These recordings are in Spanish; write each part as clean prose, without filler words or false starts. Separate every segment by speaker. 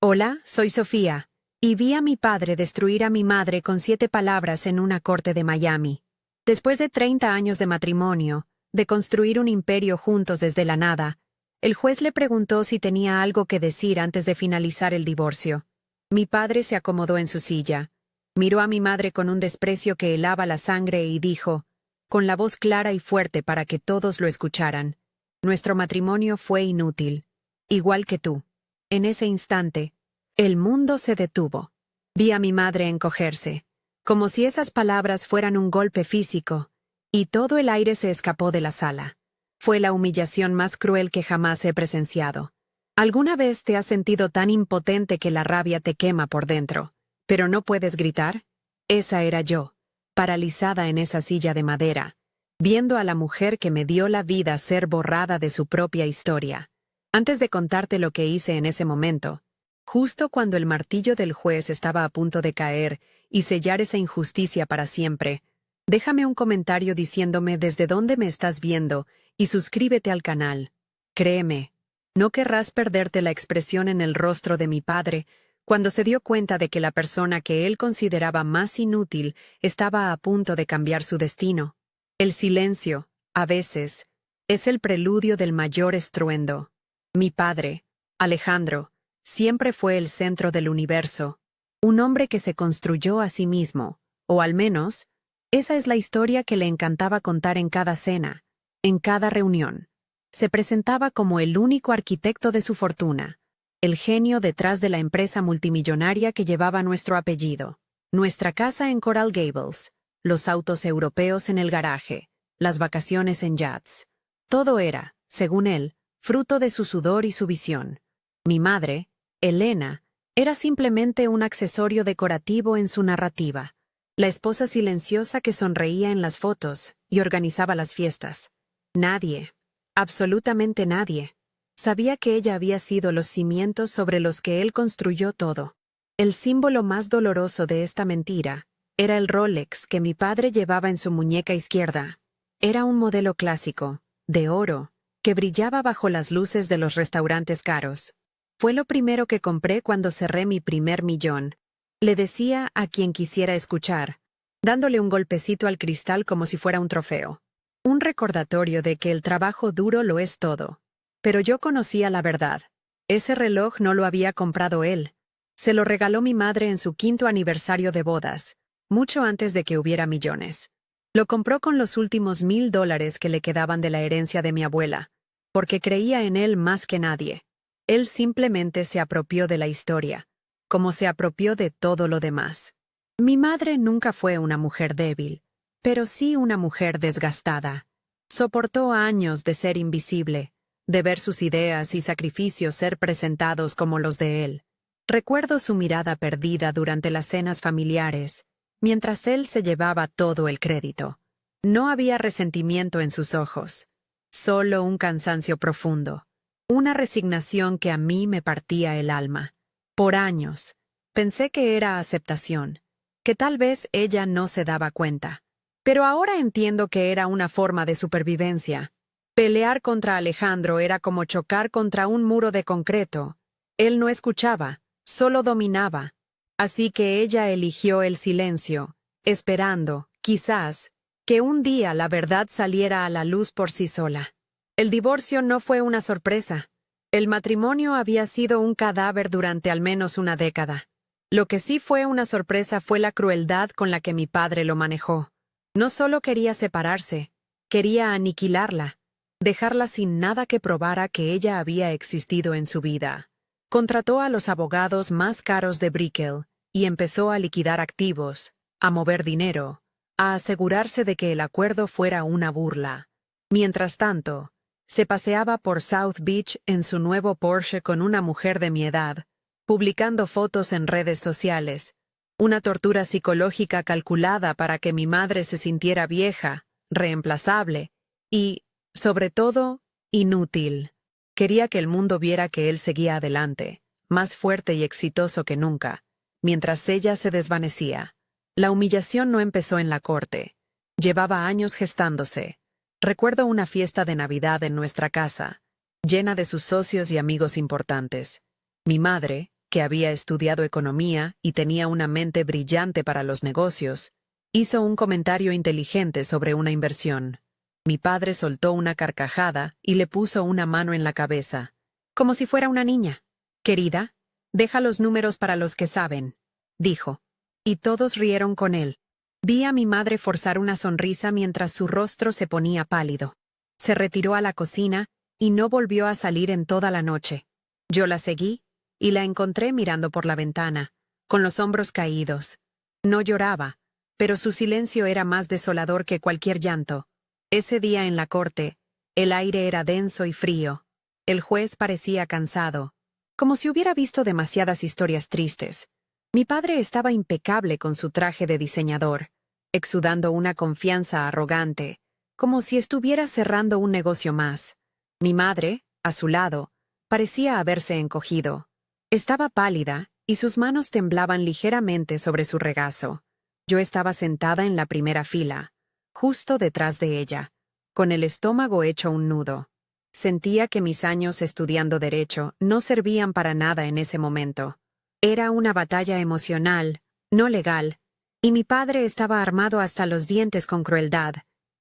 Speaker 1: Hola, soy Sofía, y vi a mi padre destruir a mi madre con 7 palabras en una corte de Miami. Después de 30 años de matrimonio, de construir un imperio juntos desde la nada, el juez le preguntó si tenía algo que decir antes de finalizar el divorcio. Mi padre se acomodó en su silla, miró a mi madre con un desprecio que helaba la sangre y dijo, con la voz clara y fuerte para que todos lo escucharan: nuestro matrimonio fue inútil, igual que tú. En ese instante, el mundo se detuvo. Vi a mi madre encogerse, como si esas palabras fueran un golpe físico, y todo el aire se escapó de la sala. Fue la humillación más cruel que jamás he presenciado. ¿Alguna vez te has sentido tan impotente que la rabia te quema por dentro, pero no puedes gritar? Esa era yo, paralizada en esa silla de madera, viendo a la mujer que me dio la vida ser borrada de su propia historia. Antes de contarte lo que hice en ese momento, justo cuando el martillo del juez estaba a punto de caer y sellar esa injusticia para siempre, déjame un comentario diciéndome desde dónde me estás viendo y suscríbete al canal. Créeme, no querrás perderte la expresión en el rostro de mi padre cuando se dio cuenta de que la persona que él consideraba más inútil estaba a punto de cambiar su destino. El silencio, a veces, es el preludio del mayor estruendo. Mi padre, Alejandro, siempre fue el centro del universo, un hombre que se construyó a sí mismo, o al menos, esa es la historia que le encantaba contar en cada cena, en cada reunión. Se presentaba como el único arquitecto de su fortuna, el genio detrás de la empresa multimillonaria que llevaba nuestro apellido, nuestra casa en Coral Gables, los autos europeos en el garaje, las vacaciones en yachts. Todo era, según él, fruto de su sudor y su visión. Mi madre, Elena, era simplemente un accesorio decorativo en su narrativa, la esposa silenciosa que sonreía en las fotos y organizaba las fiestas. Nadie, absolutamente nadie, sabía que ella había sido los cimientos sobre los que él construyó todo. El símbolo más doloroso de esta mentira era el Rolex que mi padre llevaba en su muñeca izquierda. Era un modelo clásico, de oro, que brillaba bajo las luces de los restaurantes caros. Fue lo primero que compré cuando cerré mi primer millón. Le decía a quien quisiera escuchar, dándole un golpecito al cristal como si fuera un trofeo. Un recordatorio de que el trabajo duro lo es todo. Pero yo conocía la verdad. Ese reloj no lo había comprado él. Se lo regaló mi madre en su 5º aniversario de bodas, mucho antes de que hubiera millones. Lo compró con los últimos $1000 que le quedaban de la herencia de mi abuela, porque creía en él más que nadie. Él simplemente se apropió de la historia, como se apropió de todo lo demás. Mi madre nunca fue una mujer débil, pero sí una mujer desgastada. Soportó años de ser invisible, de ver sus ideas y sacrificios ser presentados como los de él. Recuerdo su mirada perdida durante las cenas familiares, mientras él se llevaba todo el crédito. No había resentimiento en sus ojos, solo un cansancio profundo, una resignación que a mí me partía el alma. Por años, pensé que era aceptación, que tal vez ella no se daba cuenta. Pero ahora entiendo que era una forma de supervivencia. Pelear contra Alejandro era como chocar contra un muro de concreto. Él no escuchaba, solo dominaba. Así que ella eligió el silencio, esperando, quizás, que un día la verdad saliera a la luz por sí sola. El divorcio no fue una sorpresa. El matrimonio había sido un cadáver durante al menos una década. Lo que sí fue una sorpresa fue la crueldad con la que mi padre lo manejó. No solo quería separarse, quería aniquilarla, dejarla sin nada que probara que ella había existido en su vida. Contrató a los abogados más caros de Brickell y empezó a liquidar activos, a mover dinero, a asegurarse de que el acuerdo fuera una burla. Mientras tanto, se paseaba por South Beach en su nuevo Porsche con una mujer de mi edad, publicando fotos en redes sociales, una tortura psicológica calculada para que mi madre se sintiera vieja, reemplazable y, sobre todo, inútil. Quería que el mundo viera que él seguía adelante, más fuerte y exitoso que nunca, mientras ella se desvanecía. La humillación no empezó en la corte. Llevaba años gestándose. Recuerdo una fiesta de Navidad en nuestra casa, llena de sus socios y amigos importantes. Mi madre, que había estudiado economía y tenía una mente brillante para los negocios, hizo un comentario inteligente sobre una inversión. Mi padre soltó una carcajada y le puso una mano en la cabeza, como si fuera una niña. «Querida, deja los números para los que saben», dijo. Y todos rieron con él. Vi a mi madre forzar una sonrisa mientras su rostro se ponía pálido. Se retiró a la cocina y no volvió a salir en toda la noche. Yo la seguí y la encontré mirando por la ventana, con los hombros caídos. No lloraba, pero su silencio era más desolador que cualquier llanto. Ese día en la corte, el aire era denso y frío. El juez parecía cansado, como si hubiera visto demasiadas historias tristes. Mi padre estaba impecable con su traje de diseñador, exudando una confianza arrogante, como si estuviera cerrando un negocio más. Mi madre, a su lado, parecía haberse encogido. Estaba pálida y sus manos temblaban ligeramente sobre su regazo. Yo estaba sentada en la primera fila, justo detrás de ella, con el estómago hecho un nudo. Sentía que mis años estudiando derecho no servían para nada en ese momento. Era una batalla emocional, no legal, y mi padre estaba armado hasta los dientes con crueldad,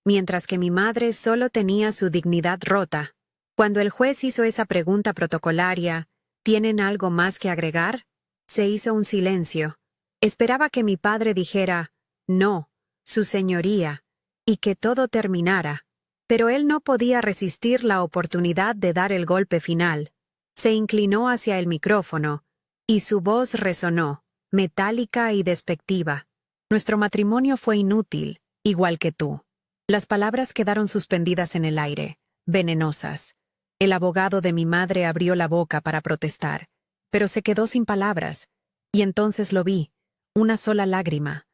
Speaker 1: mientras que mi madre solo tenía su dignidad rota. Cuando el juez hizo esa pregunta protocolaria, ¿tienen algo más que agregar?, se hizo un silencio. Esperaba que mi padre dijera, «No, su señoría», y que todo terminara. Pero él no podía resistir la oportunidad de dar el golpe final. Se inclinó hacia el micrófono, y su voz resonó, metálica y despectiva. «Nuestro matrimonio fue inútil, igual que tú». Las palabras quedaron suspendidas en el aire, venenosas. El abogado de mi madre abrió la boca para protestar, pero se quedó sin palabras, y entonces lo vi. Una sola lágrima,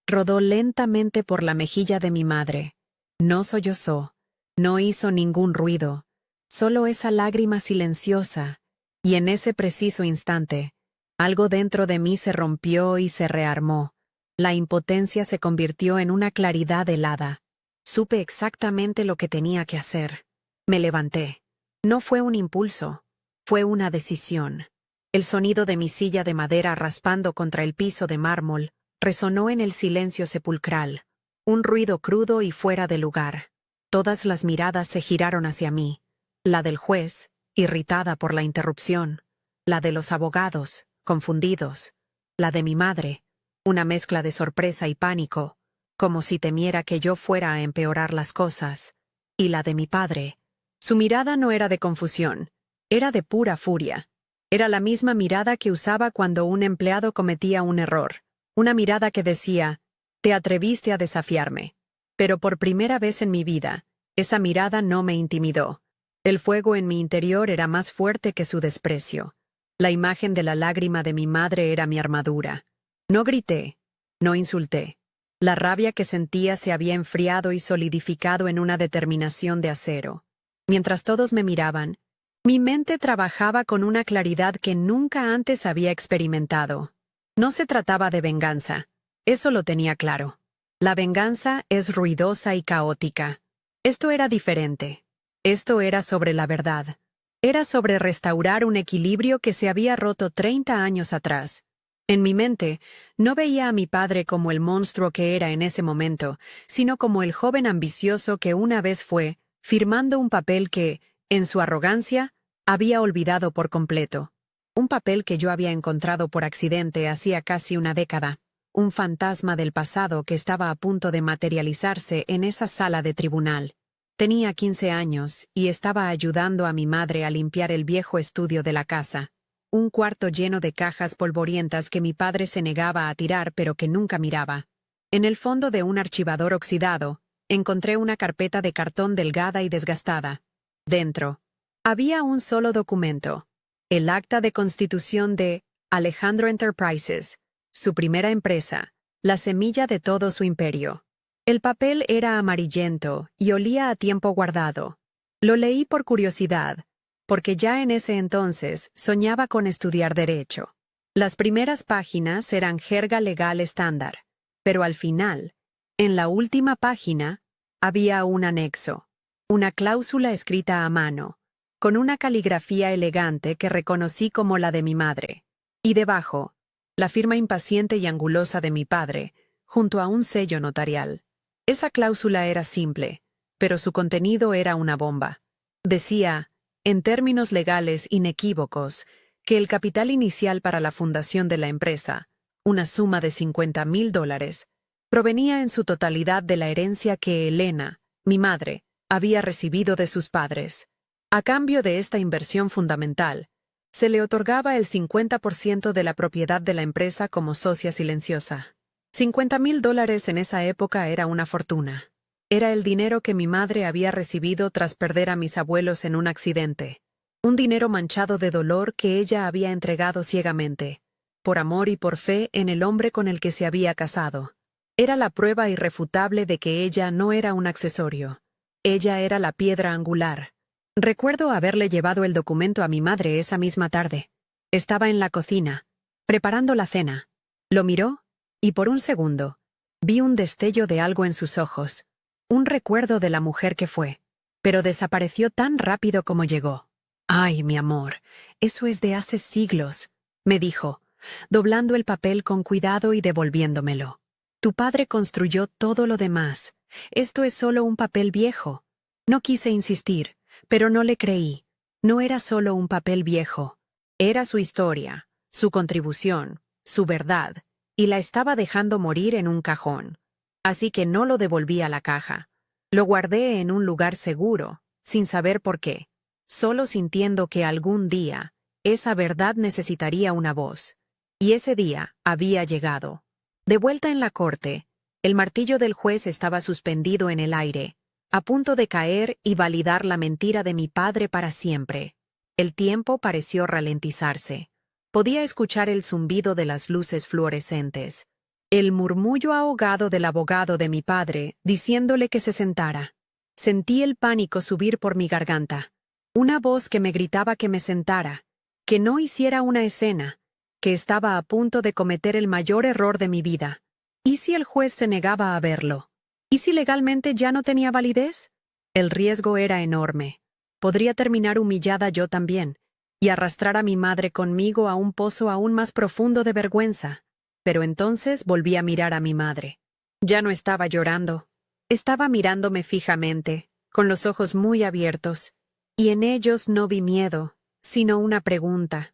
Speaker 1: rodó lentamente por la mejilla de mi madre. No sollozó, no hizo ningún ruido, solo esa lágrima silenciosa, y en ese preciso instante, algo dentro de mí se rompió y se rearmó. La impotencia se convirtió en una claridad helada. Supe exactamente lo que tenía que hacer. Me levanté. No fue un impulso, fue una decisión. El sonido de mi silla de madera raspando contra el piso de mármol resonó en el silencio sepulcral, un ruido crudo y fuera de lugar. Todas las miradas se giraron hacia mí, la del juez, irritada por la interrupción, la de los abogados, confundidos, la de mi madre, una mezcla de sorpresa y pánico, como si temiera que yo fuera a empeorar las cosas, y la de mi padre. Su mirada no era de confusión, era de pura furia. Era la misma mirada que usaba cuando un empleado cometía un error, una mirada que decía, «Te atreviste a desafiarme». Pero por primera vez en mi vida, esa mirada no me intimidó. El fuego en mi interior era más fuerte que su desprecio. La imagen de la lágrima de mi madre era mi armadura. No grité, no insulté. La rabia que sentía se había enfriado y solidificado en una determinación de acero. Mientras todos me miraban, mi mente trabajaba con una claridad que nunca antes había experimentado. No se trataba de venganza, eso lo tenía claro. La venganza es ruidosa y caótica. Esto era diferente. Esto era sobre la verdad. Era sobre restaurar un equilibrio que se había roto 30 años atrás. En mi mente, no veía a mi padre como el monstruo que era en ese momento, sino como el joven ambicioso que una vez fue, firmando un papel que, en su arrogancia, había olvidado por completo. Un papel que yo había encontrado por accidente hacía casi una década. Un fantasma del pasado que estaba a punto de materializarse en esa sala de tribunal. Tenía 15 años y estaba ayudando a mi madre a limpiar el viejo estudio de la casa. Un cuarto lleno de cajas polvorientas que mi padre se negaba a tirar pero que nunca miraba. En el fondo de un archivador oxidado, encontré una carpeta de cartón delgada y desgastada. Dentro, había un solo documento. El acta de constitución de Alejandro Enterprises, su primera empresa, la semilla de todo su imperio. El papel era amarillento y olía a tiempo guardado. Lo leí por curiosidad, porque ya en ese entonces soñaba con estudiar derecho. Las primeras páginas eran jerga legal estándar, pero al final, en la última página, había un anexo, una cláusula escrita a mano, con una caligrafía elegante que reconocí como la de mi madre. Y debajo, la firma impaciente y angulosa de mi padre, junto a un sello notarial. Esa cláusula era simple, pero su contenido era una bomba. Decía, en términos legales inequívocos, que el capital inicial para la fundación de la empresa, una suma de $50,000, provenía en su totalidad de la herencia que Elena, mi madre, había recibido de sus padres. A cambio de esta inversión fundamental, se le otorgaba el 50% de la propiedad de la empresa como socia silenciosa. $50,000 en esa época era una fortuna. Era el dinero que mi madre había recibido tras perder a mis abuelos en un accidente. Un dinero manchado de dolor que ella había entregado ciegamente, por amor y por fe en el hombre con el que se había casado. Era la prueba irrefutable de que ella no era un accesorio. Ella era la piedra angular. Recuerdo haberle llevado el documento a mi madre esa misma tarde. Estaba en la cocina, preparando la cena. Lo miró, y por un segundo, vi un destello de algo en sus ojos, un recuerdo de la mujer que fue, pero desapareció tan rápido como llegó. «Ay, mi amor, eso es de hace siglos», me dijo, doblando el papel con cuidado y devolviéndomelo. «Tu padre construyó todo lo demás. Esto es solo un papel viejo». No quise insistir, pero no le creí. No era solo un papel viejo. Era su historia, su contribución, su verdad, y la estaba dejando morir en un cajón. Así que no lo devolví a la caja. Lo guardé en un lugar seguro, sin saber por qué, solo sintiendo que algún día esa verdad necesitaría una voz. Y ese día había llegado. De vuelta en la corte, el martillo del juez estaba suspendido en el aire, a punto de caer y validar la mentira de mi padre para siempre. El tiempo pareció ralentizarse. Podía escuchar el zumbido de las luces fluorescentes, el murmullo ahogado del abogado de mi padre diciéndole que se sentara. Sentí el pánico subir por mi garganta. Una voz que me gritaba que me sentara, que no hiciera una escena, que estaba a punto de cometer el mayor error de mi vida. ¿Y si el juez se negaba a verlo? ¿Y si legalmente ya no tenía validez? El riesgo era enorme. Podría terminar humillada yo también, y arrastrar a mi madre conmigo a un pozo aún más profundo de vergüenza. Pero entonces volví a mirar a mi madre. Ya no estaba llorando. Estaba mirándome fijamente, con los ojos muy abiertos, y en ellos no vi miedo, sino una pregunta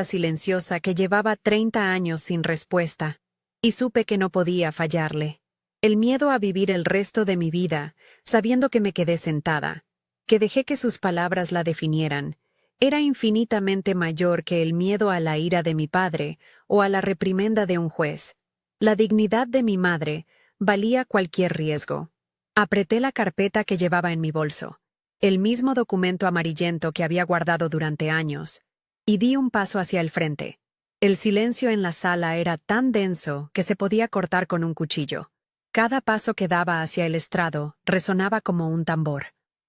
Speaker 1: silenciosa que llevaba 30 años sin respuesta, y supe que no podía fallarle. El miedo a vivir el resto de mi vida, sabiendo que me quedé sentada, que dejé que sus palabras la definieran, era infinitamente mayor que el miedo a la ira de mi padre o a la reprimenda de un juez. La dignidad de mi madre valía cualquier riesgo. Apreté la carpeta que llevaba en mi bolso, el mismo documento amarillento que había guardado durante años, y di un paso hacia el frente. El silencio en la sala era tan denso que se podía cortar con un cuchillo. Cada paso que daba hacia el estrado resonaba como un tambor.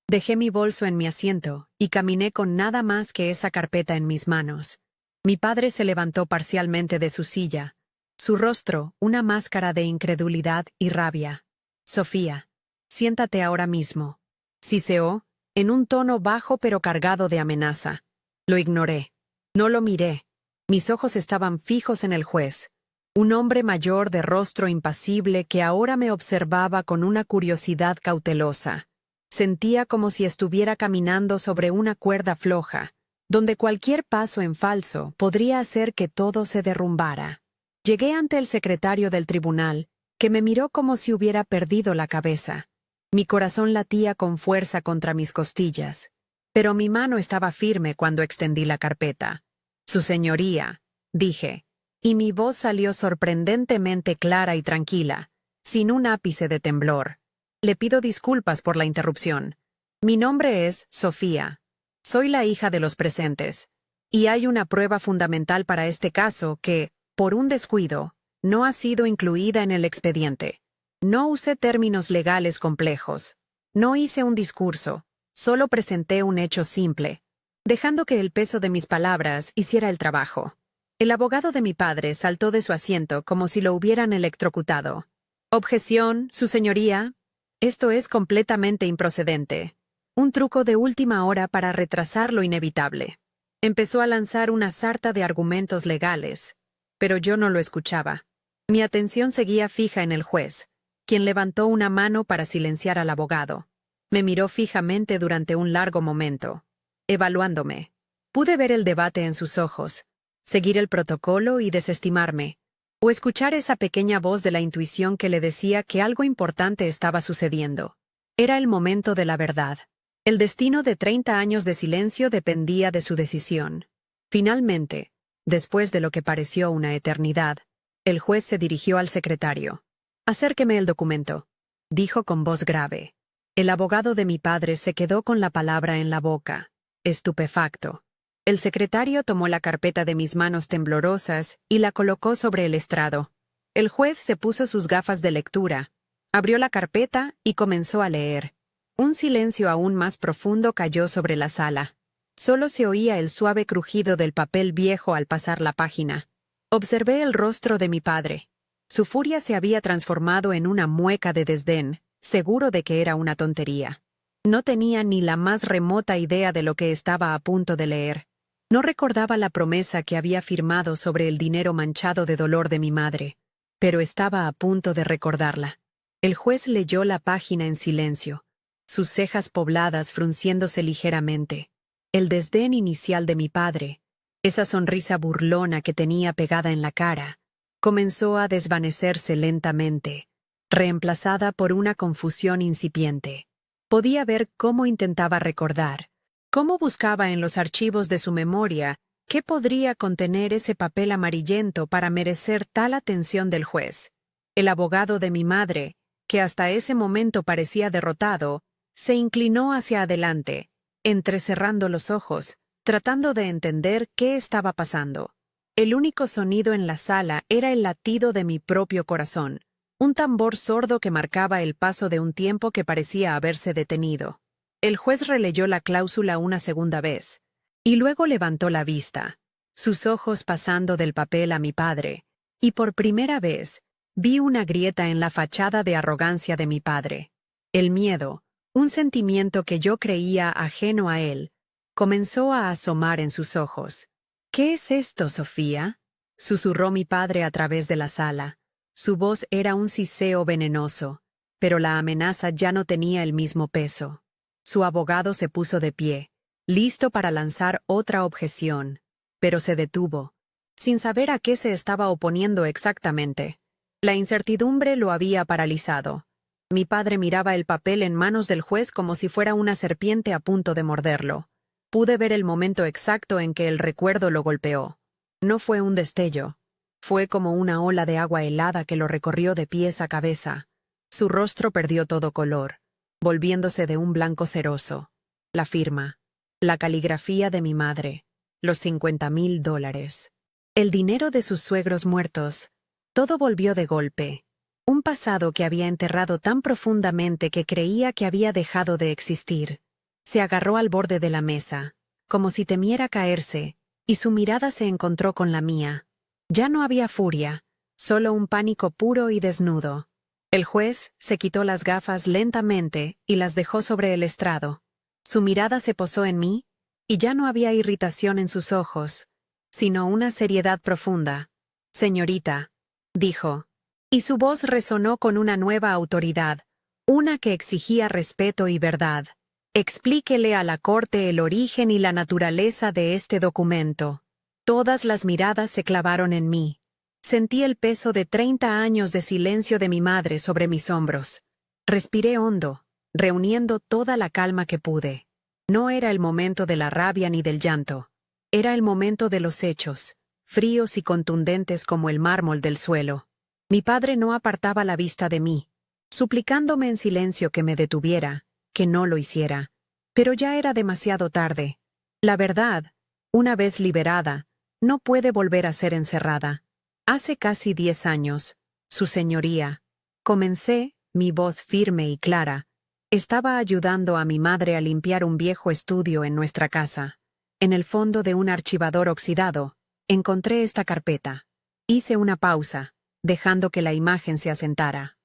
Speaker 1: Dejé mi bolso en mi asiento y caminé con nada más que esa carpeta en mis manos. Mi padre se levantó parcialmente de su silla, su rostro una máscara de incredulidad y rabia. «Sofía, siéntate ahora mismo», siseó, en un tono bajo pero cargado de amenaza. Lo ignoré. No lo miré. Mis ojos estaban fijos en el juez, un hombre mayor de rostro impasible que ahora me observaba con una curiosidad cautelosa. Sentía como si estuviera caminando sobre una cuerda floja, donde cualquier paso en falso podría hacer que todo se derrumbara. Llegué ante el secretario del tribunal, que me miró como si hubiera perdido la cabeza. Mi corazón latía con fuerza contra mis costillas, pero mi mano estaba firme cuando extendí la carpeta. «Su señoría», dije, y mi voz salió sorprendentemente clara y tranquila, sin un ápice de temblor. «Le pido disculpas por la interrupción. Mi nombre es Sofía. Soy la hija de los presentes, y hay una prueba fundamental para este caso que, por un descuido, no ha sido incluida en el expediente. No usé términos legales complejos. No hice un discurso. Solo presenté un hecho simple, dejando que el peso de mis palabras hiciera el trabajo». El abogado de mi padre saltó de su asiento como si lo hubieran electrocutado. «Objeción, su señoría. Esto es completamente improcedente. Un truco de última hora para retrasar lo inevitable. Empezó a lanzar una sarta de argumentos legales, pero yo no lo escuchaba. Mi atención seguía fija en el juez, quien levantó una mano para silenciar al abogado. Me miró fijamente durante un largo momento, evaluándome. Pude ver el debate en sus ojos, seguir el protocolo y desestimarme, o escuchar esa pequeña voz de la intuición que le decía que algo importante estaba sucediendo. Era el momento de la verdad. El destino de 30 años de silencio dependía de su decisión. Finalmente, después de lo que pareció una eternidad, el juez se dirigió al secretario. «Acérqueme el documento», dijo con voz grave. El abogado de mi padre se quedó con la palabra en la boca, estupefacto. El secretario tomó la carpeta de mis manos temblorosas y la colocó sobre el estrado. El juez se puso sus gafas de lectura, abrió la carpeta y comenzó a leer. Un silencio aún más profundo cayó sobre la sala. Solo se oía el suave crujido del papel viejo al pasar la página. Observé el rostro de mi padre. Su furia se había transformado en una mueca de desdén, seguro de que era una tontería. No tenía ni la más remota idea de lo que estaba a punto de leer. No recordaba la promesa que había firmado sobre el dinero manchado de dolor de mi madre, pero estaba a punto de recordarla. El juez leyó la página en silencio, sus cejas pobladas frunciéndose ligeramente. El desdén inicial de mi padre, esa sonrisa burlona que tenía pegada en la cara, comenzó a desvanecerse lentamente, reemplazada por una confusión incipiente. Podía ver cómo intentaba recordar, cómo buscaba en los archivos de su memoria qué podría contener ese papel amarillento para merecer tal atención del juez. El abogado de mi madre, que hasta ese momento parecía derrotado, se inclinó hacia adelante, entrecerrando los ojos, tratando de entender qué estaba pasando. El único sonido en la sala era el latido de mi propio corazón, un tambor sordo que marcaba el paso de un tiempo que parecía haberse detenido. El juez releyó la cláusula una segunda vez, y luego levantó la vista, sus ojos pasando del papel a mi padre, y por primera vez vi una grieta en la fachada de arrogancia de mi padre. El miedo, un sentimiento que yo creía ajeno a él, comenzó a asomar en sus ojos. «¿Qué es esto, Sofía?», susurró mi padre a través de la sala. Su voz era un siseo venenoso, pero la amenaza ya no tenía el mismo peso. Su abogado se puso de pie, listo para lanzar otra objeción, pero se detuvo, sin saber a qué se estaba oponiendo exactamente. La incertidumbre lo había paralizado. Mi padre miraba el papel en manos del juez como si fuera una serpiente a punto de morderlo. Pude ver el momento exacto en que el recuerdo lo golpeó. No fue un destello. Fue como una ola de agua helada que lo recorrió de pies a cabeza. Su rostro perdió todo color, volviéndose de un blanco ceroso. La firma, la caligrafía de mi madre, los $50,000, el dinero de sus suegros muertos, todo volvió de golpe. Un pasado que había enterrado tan profundamente que creía que había dejado de existir. Se agarró al borde de la mesa, como si temiera caerse, y su mirada se encontró con la mía. Ya no había furia, solo un pánico puro y desnudo. El juez se quitó las gafas lentamente y las dejó sobre el estrado. Su mirada se posó en mí, y ya no había irritación en sus ojos, sino una seriedad profunda. «Señorita», dijo, y su voz resonó con una nueva autoridad, una que exigía respeto y verdad. «Explíquele a la corte el origen y la naturaleza de este documento». Todas las miradas se clavaron en mí. Sentí el peso de 30 años de silencio de mi madre sobre mis hombros. Respiré hondo, reuniendo toda la calma que pude. No era el momento de la rabia ni del llanto. Era el momento de los hechos, fríos y contundentes como el mármol del suelo. Mi padre no apartaba la vista de mí, suplicándome en silencio que me detuviera, que no lo hiciera. Pero ya era demasiado tarde. La verdad, una vez liberada, no puede volver a ser encerrada. Hace casi 10 años, Su Señoría, comencé, mi voz firme y clara, estaba ayudando a mi madre a limpiar un viejo estudio en nuestra casa. En el fondo de un archivador oxidado, encontré esta carpeta. Hice una pausa, dejando que la imagen se asentara.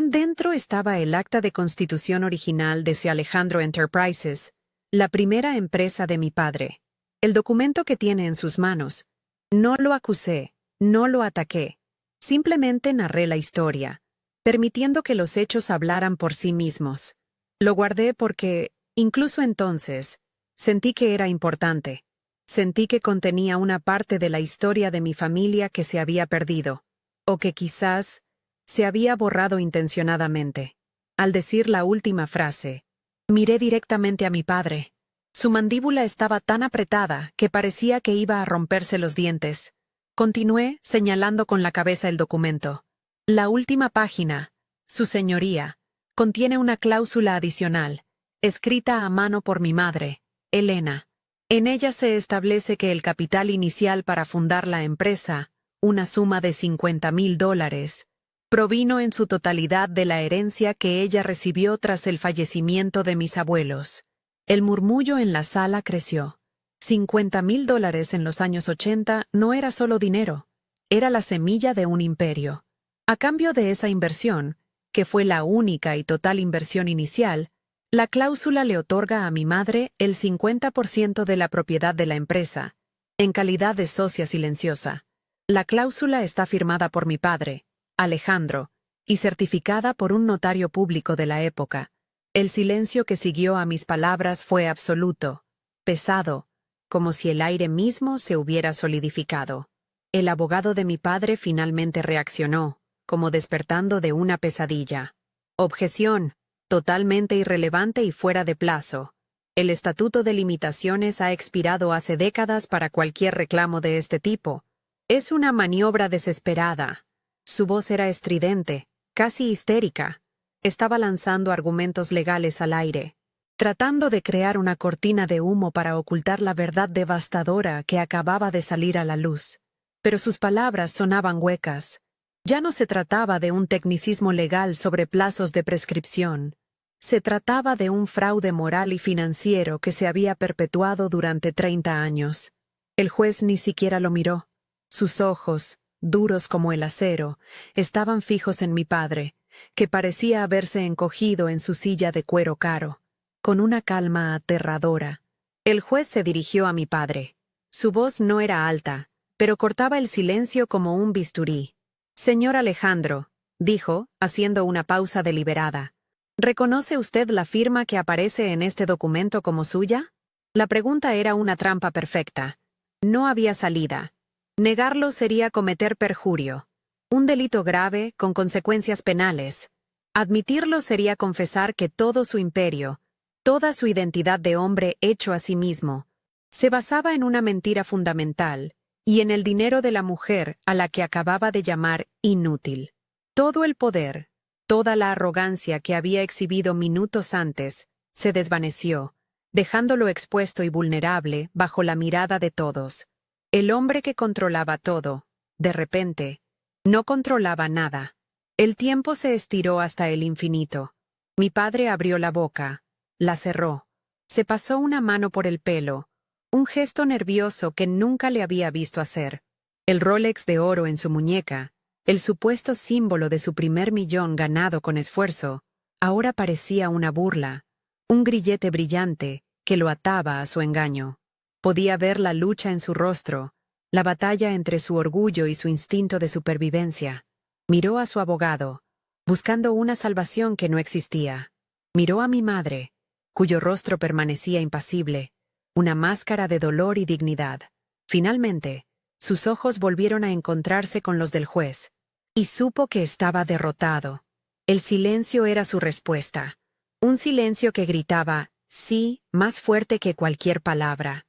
Speaker 1: Dentro estaba el acta de constitución original de C. Alejandro Enterprises, la primera empresa de mi padre. El documento que tiene en sus manos. No lo acusé, no lo ataqué. Simplemente narré la historia, permitiendo que los hechos hablaran por sí mismos. Lo guardé porque, incluso entonces, sentí que era importante. Sentí que contenía una parte de la historia de mi familia que se había perdido, o que quizás se había borrado intencionadamente. Al decir la última frase, miré directamente a mi padre. Su mandíbula estaba tan apretada que parecía que iba a romperse los dientes. Continué, señalando con la cabeza el documento. La última página, Su Señoría, contiene una cláusula adicional, escrita a mano por mi madre, Elena. En ella se establece que el capital inicial para fundar la empresa, una suma de $50,000, provino en su totalidad de la herencia que ella recibió tras el fallecimiento de mis abuelos. El murmullo en la sala creció. $50,000 en los años 80 no era solo dinero, era la semilla de un imperio. A cambio de esa inversión, que fue la única y total inversión inicial, la cláusula le otorga a mi madre el 50% de la propiedad de la empresa, en calidad de socia silenciosa. La cláusula está firmada por mi padre, Alejandro, y certificada por un notario público de la época. El silencio que siguió a mis palabras fue absoluto, pesado, como si el aire mismo se hubiera solidificado. El abogado de mi padre finalmente reaccionó, como despertando de una pesadilla. Objeción, totalmente irrelevante y fuera de plazo. El Estatuto de Limitaciones ha expirado hace décadas para cualquier reclamo de este tipo. Es una maniobra desesperada. Su voz era estridente, casi histérica. Estaba lanzando argumentos legales al aire, tratando de crear una cortina de humo para ocultar la verdad devastadora que acababa de salir a la luz. Pero sus palabras sonaban huecas. Ya no se trataba de un tecnicismo legal sobre plazos de prescripción. Se trataba de un fraude moral y financiero que se había perpetuado durante 30 años. El juez ni siquiera lo miró. Sus ojos, duros como el acero, estaban fijos en mi padre, que parecía haberse encogido en su silla de cuero caro, con una calma aterradora. El juez se dirigió a mi padre. Su voz no era alta, pero cortaba el silencio como un bisturí. «Señor Alejandro», dijo, haciendo una pausa deliberada, «¿reconoce usted la firma que aparece en este documento como suya?» La pregunta era una trampa perfecta. No había salida. Negarlo sería cometer perjurio, un delito grave con consecuencias penales. Admitirlo sería confesar que todo su imperio, toda su identidad de hombre hecho a sí mismo, se basaba en una mentira fundamental y en el dinero de la mujer a la que acababa de llamar inútil. Todo el poder, toda la arrogancia que había exhibido minutos antes, se desvaneció, dejándolo expuesto y vulnerable bajo la mirada de todos. El hombre que controlaba todo, de repente, no controlaba nada. El tiempo se estiró hasta el infinito. Mi padre abrió la boca, la cerró, se pasó una mano por el pelo, un gesto nervioso que nunca le había visto hacer. El Rolex de oro en su muñeca, el supuesto símbolo de su primer millón ganado con esfuerzo, ahora parecía una burla, un grillete brillante que lo ataba a su engaño. Podía ver la lucha en su rostro, la batalla entre su orgullo y su instinto de supervivencia. Miró a su abogado, buscando una salvación que no existía. Miró a mi madre, cuyo rostro permanecía impasible, una máscara de dolor y dignidad. Finalmente, sus ojos volvieron a encontrarse con los del juez, y supo que estaba derrotado. El silencio era su respuesta, un silencio que gritaba, sí, más fuerte que cualquier palabra.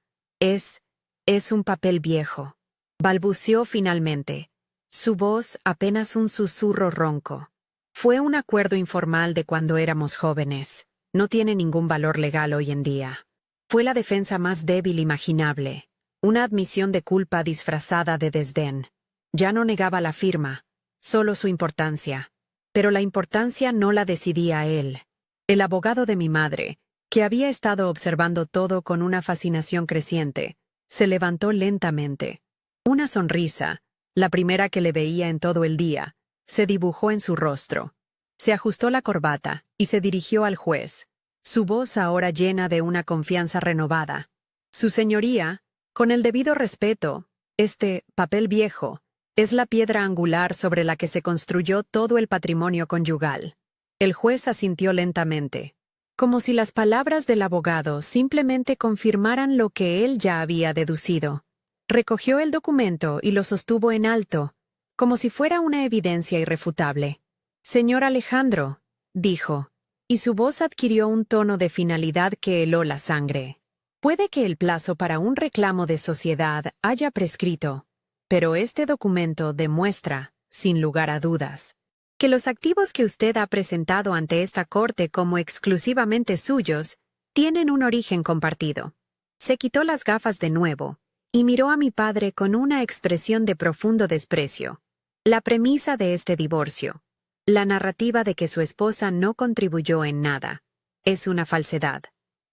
Speaker 1: Es un papel viejo. Balbuceó finalmente. Su voz apenas un susurro ronco. Fue un acuerdo informal de cuando éramos jóvenes. No tiene ningún valor legal hoy en día. Fue la defensa más débil imaginable. Una admisión de culpa disfrazada de desdén. Ya no negaba la firma, solo su importancia. Pero la importancia no la decidía él. El abogado de mi madre, que había estado observando todo con una fascinación creciente, se levantó lentamente. Una sonrisa, la primera que le veía en todo el día, se dibujó en su rostro. Se ajustó la corbata y se dirigió al juez, su voz ahora llena de una confianza renovada. Su señoría, con el debido respeto, este papel viejo es la piedra angular sobre la que se construyó todo el patrimonio conyugal. El juez asintió lentamente, como si las palabras del abogado simplemente confirmaran lo que él ya había deducido. Recogió el documento y lo sostuvo en alto, como si fuera una evidencia irrefutable. «Señor Alejandro», dijo, y su voz adquirió un tono de finalidad que heló la sangre. «Puede que el plazo para un reclamo de sociedad haya prescrito, pero este documento demuestra, sin lugar a dudas, que los activos que usted ha presentado ante esta corte como exclusivamente suyos tienen un origen compartido». Se quitó las gafas de nuevo y miró a mi padre con una expresión de profundo desprecio. La premisa de este divorcio, la narrativa de que su esposa no contribuyó en nada, es una falsedad.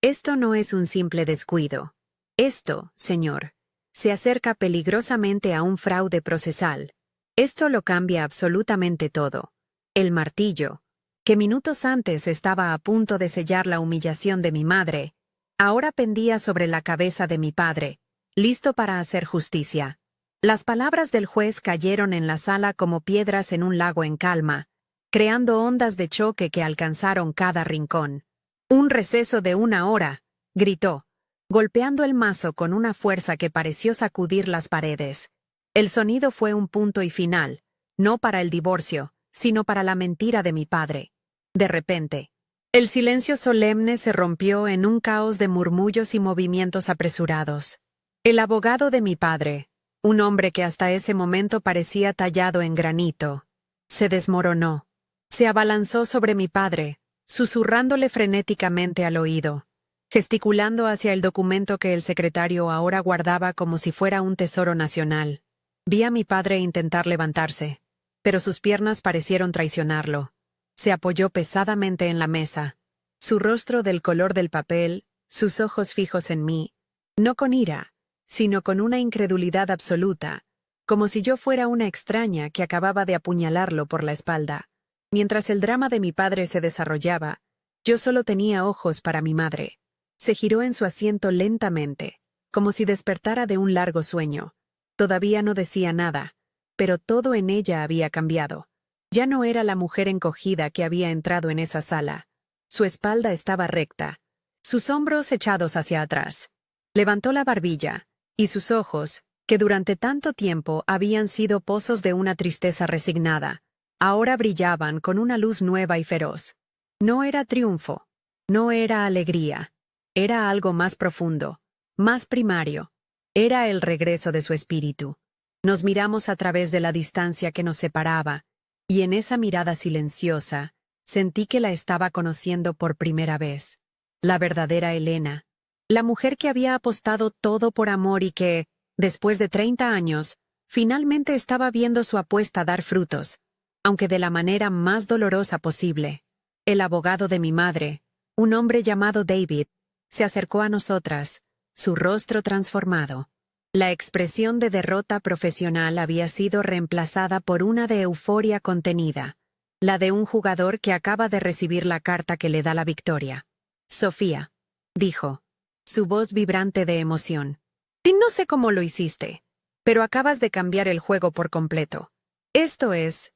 Speaker 1: Esto no es un simple descuido. Esto, señor, se acerca peligrosamente a un fraude procesal. Esto lo cambia absolutamente todo. El martillo, que minutos antes estaba a punto de sellar la humillación de mi madre, ahora pendía sobre la cabeza de mi padre, listo para hacer justicia. Las palabras del juez cayeron en la sala como piedras en un lago en calma, creando ondas de choque que alcanzaron cada rincón. «Un receso de 1 hora», gritó, golpeando el mazo con una fuerza que pareció sacudir las paredes. El sonido fue un punto y final, no para el divorcio, sino para la mentira de mi padre. De repente, el silencio solemne se rompió en un caos de murmullos y movimientos apresurados. El abogado de mi padre, un hombre que hasta ese momento parecía tallado en granito, se desmoronó. Se abalanzó sobre mi padre, susurrándole frenéticamente al oído, gesticulando hacia el documento que el secretario ahora guardaba como si fuera un tesoro nacional. Vi a mi padre intentar levantarse, pero sus piernas parecieron traicionarlo. Se apoyó pesadamente en la mesa, su rostro del color del papel, sus ojos fijos en mí, no con ira, sino con una incredulidad absoluta, como si yo fuera una extraña que acababa de apuñalarlo por la espalda. Mientras el drama de mi padre se desarrollaba, yo solo tenía ojos para mi madre. Se giró en su asiento lentamente, como si despertara de un largo sueño. Todavía no decía nada, pero todo en ella había cambiado. Ya no era la mujer encogida que había entrado en esa sala. Su espalda estaba recta, sus hombros echados hacia atrás. Levantó la barbilla, y sus ojos, que durante tanto tiempo habían sido pozos de una tristeza resignada, ahora brillaban con una luz nueva y feroz. No era triunfo, no era alegría, era algo más profundo, más primario. Era el regreso de su espíritu. Nos miramos a través de la distancia que nos separaba, y en esa mirada silenciosa, sentí que la estaba conociendo por primera vez. La verdadera Elena, la mujer que había apostado todo por amor y que, después de 30 años, finalmente estaba viendo su apuesta dar frutos, aunque de la manera más dolorosa posible. El abogado de mi madre, un hombre llamado David, se acercó a nosotras, su rostro transformado. La expresión de derrota profesional había sido reemplazada por una de euforia contenida, la de un jugador que acaba de recibir la carta que le da la victoria. «Sofía», dijo, su voz vibrante de emoción. «Y no sé cómo lo hiciste, pero acabas de cambiar el juego por completo. Esto es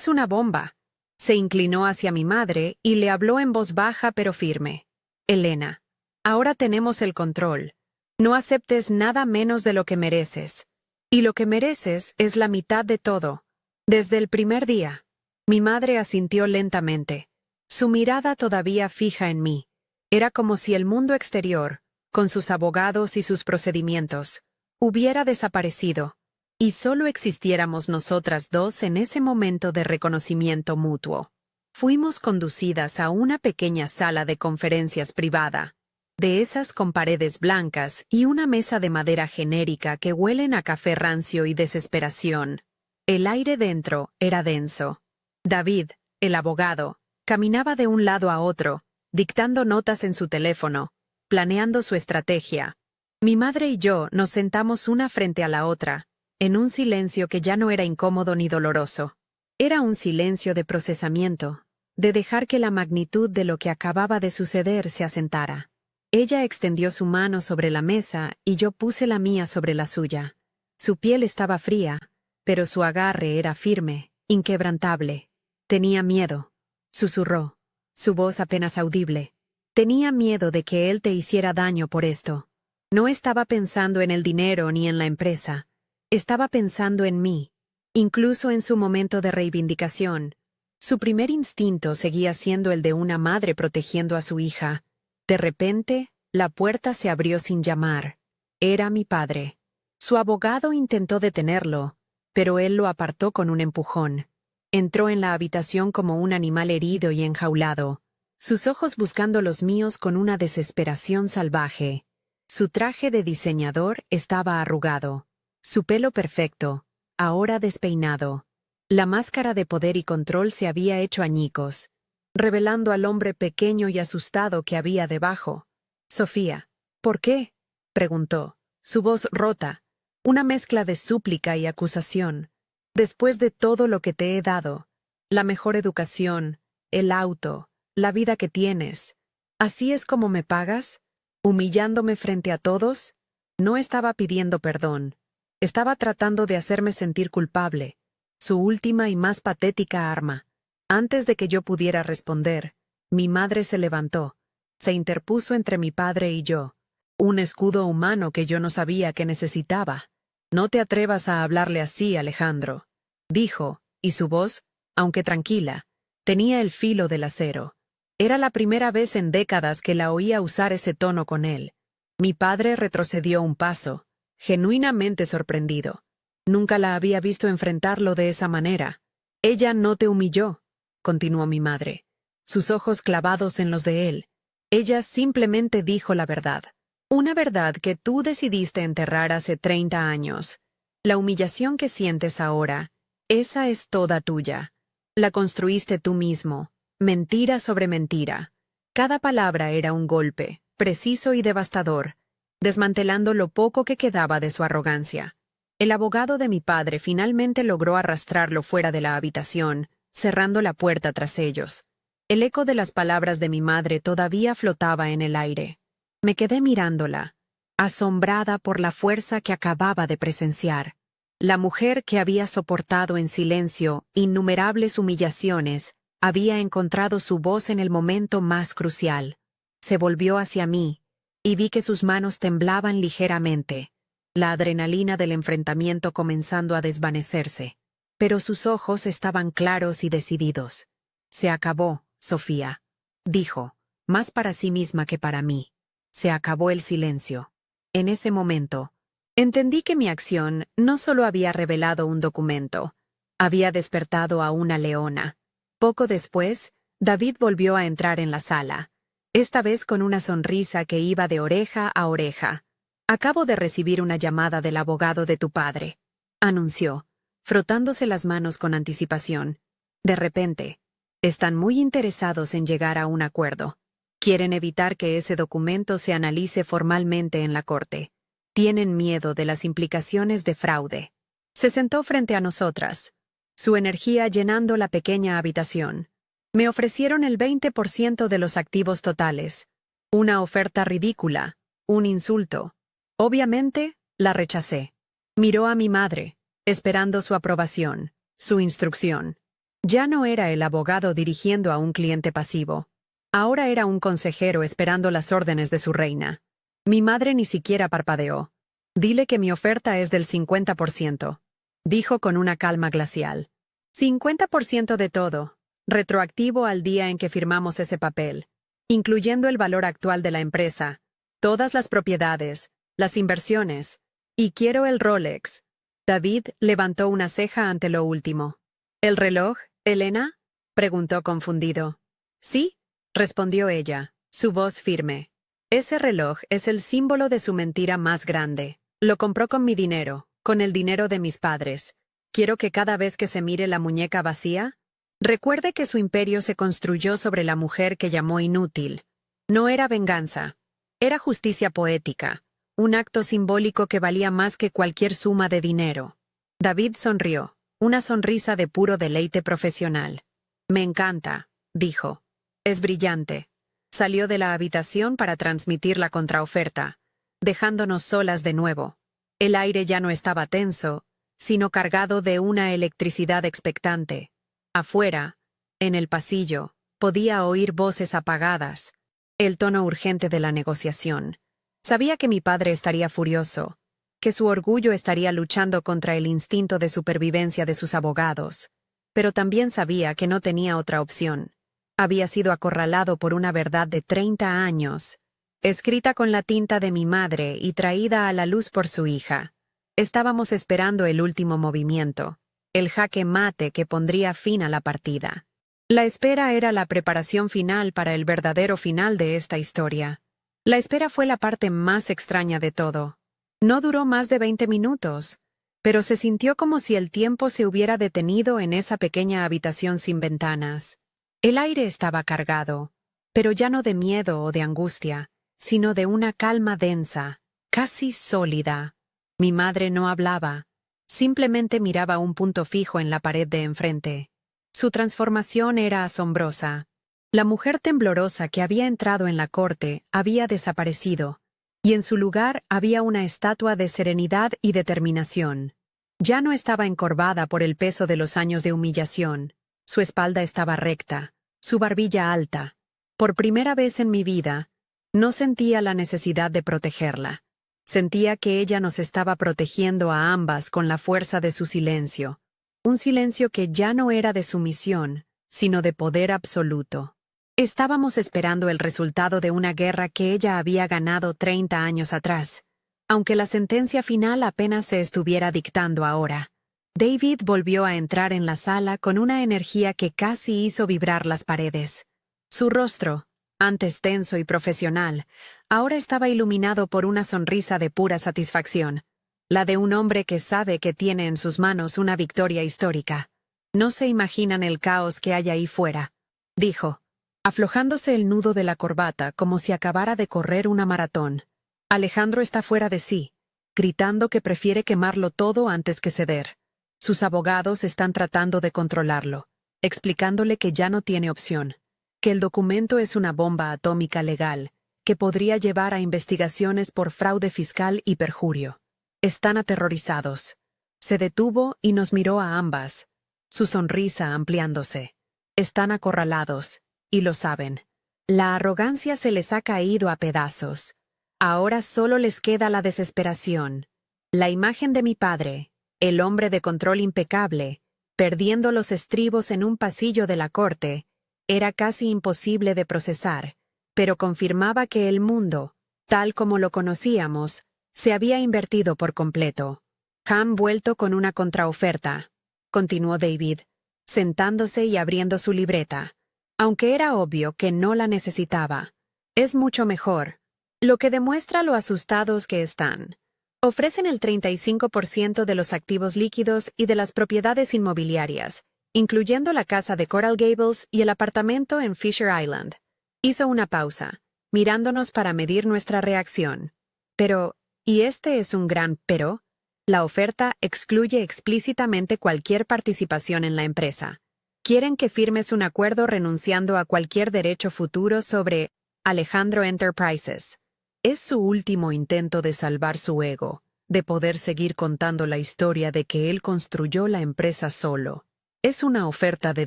Speaker 1: una bomba». Se inclinó hacia mi madre y le habló en voz baja pero firme. «Elena, ahora tenemos el control. No aceptes nada menos de lo que mereces. Y lo que mereces es la mitad de todo. Desde el primer día». Mi madre asintió lentamente, su mirada todavía fija en mí. Era como si el mundo exterior, con sus abogados y sus procedimientos, hubiera desaparecido, y solo existiéramos nosotras dos en ese momento de reconocimiento mutuo. Fuimos conducidas a una pequeña sala de conferencias privada, de esas con paredes blancas y una mesa de madera genérica que huelen a café rancio y desesperación. El aire dentro era denso. David, el abogado, caminaba de un lado a otro, dictando notas en su teléfono, planeando su estrategia. Mi madre y yo nos sentamos una frente a la otra, en un silencio que ya no era incómodo ni doloroso. Era un silencio de procesamiento, de dejar que la magnitud de lo que acababa de suceder se asentara. Ella extendió su mano sobre la mesa y yo puse la mía sobre la suya. Su piel estaba fría, pero su agarre era firme, inquebrantable. Tenía miedo, susurró, su voz apenas audible. Tenía miedo de que él te hiciera daño por esto. No estaba pensando en el dinero ni en la empresa. Estaba pensando en mí, incluso en su momento de reivindicación. Su primer instinto seguía siendo el de una madre protegiendo a su hija. De repente, la puerta se abrió sin llamar. Era mi padre. Su abogado intentó detenerlo, pero él lo apartó con un empujón. Entró en la habitación como un animal herido y enjaulado, sus ojos buscando los míos con una desesperación salvaje. Su traje de diseñador estaba arrugado, su pelo perfecto, ahora despeinado. La máscara de poder y control se había hecho añicos, revelando al hombre pequeño y asustado que había debajo. «Sofía, ¿por qué?», preguntó, su voz rota, una mezcla de súplica y acusación. «Después de todo lo que te he dado, la mejor educación, el auto, la vida que tienes, ¿así es como me pagas? ¿Humillándome frente a todos?» No estaba pidiendo perdón. Estaba tratando de hacerme sentir culpable, su última y más patética arma. Antes de que yo pudiera responder, mi madre se levantó, se interpuso entre mi padre y yo, un escudo humano que yo no sabía que necesitaba. «No te atrevas a hablarle así, Alejandro», dijo, y su voz, aunque tranquila, tenía el filo del acero. Era la primera vez en décadas que la oía usar ese tono con él. Mi padre retrocedió un paso, genuinamente sorprendido. Nunca la había visto enfrentarlo de esa manera. «Ella no te humilló», continuó mi madre, sus ojos clavados en los de él. «Ella simplemente dijo la verdad. Una verdad que tú decidiste enterrar hace 30 años. La humillación que sientes ahora, esa es toda tuya. La construiste tú mismo, mentira sobre mentira. Cada palabra era un golpe, preciso y devastador, desmantelando lo poco que quedaba de su arrogancia». El abogado de mi padre finalmente logró arrastrarlo fuera de la habitación, cerrando la puerta tras ellos. El eco de las palabras de mi madre todavía flotaba en el aire. Me quedé mirándola, asombrada por la fuerza que acababa de presenciar. La mujer que había soportado en silencio innumerables humillaciones había encontrado su voz en el momento más crucial. Se volvió hacia mí, y vi que sus manos temblaban ligeramente, la adrenalina del enfrentamiento comenzando a desvanecerse. Pero sus ojos estaban claros y decididos. «Se acabó, Sofía», dijo, más para sí misma que para mí. Se acabó el silencio. En ese momento, entendí que mi acción no solo había revelado un documento, había despertado a una leona. Poco después, David volvió a entrar en la sala, esta vez con una sonrisa que iba de oreja a oreja. «Acabo de recibir una llamada del abogado de tu padre», anunció, frotándose las manos con anticipación. De repente, «están muy interesados en llegar a un acuerdo. Quieren evitar que ese documento se analice formalmente en la corte. Tienen miedo de las implicaciones de fraude». Se sentó frente a nosotras, su energía llenando la pequeña habitación. Me ofrecieron el 20% de los activos totales. Una oferta ridícula, un insulto. Obviamente, la rechacé. Miró a mi madre, esperando su aprobación, su instrucción. Ya no era el abogado dirigiendo a un cliente pasivo. Ahora era un consejero esperando las órdenes de su reina. Mi madre ni siquiera parpadeó. «Dile que mi oferta es del 50%, dijo con una calma glacial. 50% de todo, retroactivo al día en que firmamos ese papel, incluyendo el valor actual de la empresa, todas las propiedades, las inversiones, y quiero el Rolex». David levantó una ceja ante lo último. «¿El reloj, Elena?», preguntó confundido. «Sí», respondió ella, su voz firme. «Ese reloj es el símbolo de su mentira más grande. Lo compró con mi dinero, con el dinero de mis padres. Quiero que cada vez que se mire la muñeca vacía, recuerde que su imperio se construyó sobre la mujer que llamó inútil. No era venganza, era justicia poética, un acto simbólico que valía más que cualquier suma de dinero». David sonrió, una sonrisa de puro deleite profesional. «Me encanta. dijo. Es brillante. Salió de la habitación para transmitir la contraoferta, dejándonos solas de nuevo. El aire ya no estaba tenso, sino cargado de una electricidad expectante. Afuera, en el pasillo, podía oír voces apagadas, el tono urgente de la negociación. Sabía que mi padre estaría furioso, que su orgullo estaría luchando contra el instinto de supervivencia de sus abogados, pero también sabía que no tenía otra opción. Había sido acorralado por una verdad de 30 años, escrita con la tinta de mi madre y traída a la luz por su hija. Estábamos esperando el último movimiento, el jaque mate que pondría fin a la partida. La espera era la preparación final para el verdadero final de esta historia. La espera fue la parte más extraña de todo. No duró más de 20 minutos, pero se sintió como si el tiempo se hubiera detenido en esa pequeña habitación sin ventanas. El aire estaba cargado, pero ya no de miedo o de angustia, sino de una calma densa, casi sólida. Mi madre no hablaba, simplemente miraba un punto fijo en la pared de enfrente. Su transformación era asombrosa. La mujer temblorosa que había entrado en la corte había desaparecido, y en su lugar había una estatua de serenidad y determinación. Ya no estaba encorvada por el peso de los años de humillación. Su espalda estaba recta, su barbilla alta. Por primera vez en mi vida, no sentía la necesidad de protegerla. Sentía que ella nos estaba protegiendo a ambas con la fuerza de su silencio. Un silencio que ya no era de sumisión, sino de poder absoluto. Estábamos esperando el resultado de una guerra que ella había ganado 30 años atrás, aunque la sentencia final apenas se estuviera dictando ahora. David volvió a entrar en la sala con una energía que casi hizo vibrar las paredes. Su rostro, antes tenso y profesional, ahora estaba iluminado por una sonrisa de pura satisfacción, la de un hombre que sabe que tiene en sus manos una victoria histórica. No se imaginan el caos que hay ahí fuera, dijo, aflojándose el nudo de la corbata como si acabara de correr una maratón. Alejandro está fuera de sí, gritando que prefiere quemarlo todo antes que ceder. Sus abogados están tratando de controlarlo, explicándole que ya no tiene opción, que el documento es una bomba atómica legal, que podría llevar a investigaciones por fraude fiscal y perjurio. Están aterrorizados. Se detuvo y nos miró a ambas, su sonrisa ampliándose. Están acorralados, y lo saben. La arrogancia se les ha caído a pedazos. Ahora solo les queda la desesperación. La imagen de mi padre, el hombre de control impecable, perdiendo los estribos en un pasillo de la corte, era casi imposible de procesar, pero confirmaba que el mundo, tal como lo conocíamos, se había invertido por completo. Han vuelto con una contraoferta, continuó David, sentándose y abriendo su libreta, aunque era obvio que no la necesitaba. Es mucho mejor, lo que demuestra lo asustados que están. Ofrecen el 35% de los activos líquidos y de las propiedades inmobiliarias, incluyendo la casa de Coral Gables y el apartamento en Fisher Island. Hizo una pausa, mirándonos para medir nuestra reacción. Pero, y este es un gran pero, la oferta excluye explícitamente cualquier participación en la empresa. Quieren que firmes un acuerdo renunciando a cualquier derecho futuro sobre Alejandro Enterprises. Es su último intento de salvar su ego, de poder seguir contando la historia de que él construyó la empresa solo. Es una oferta de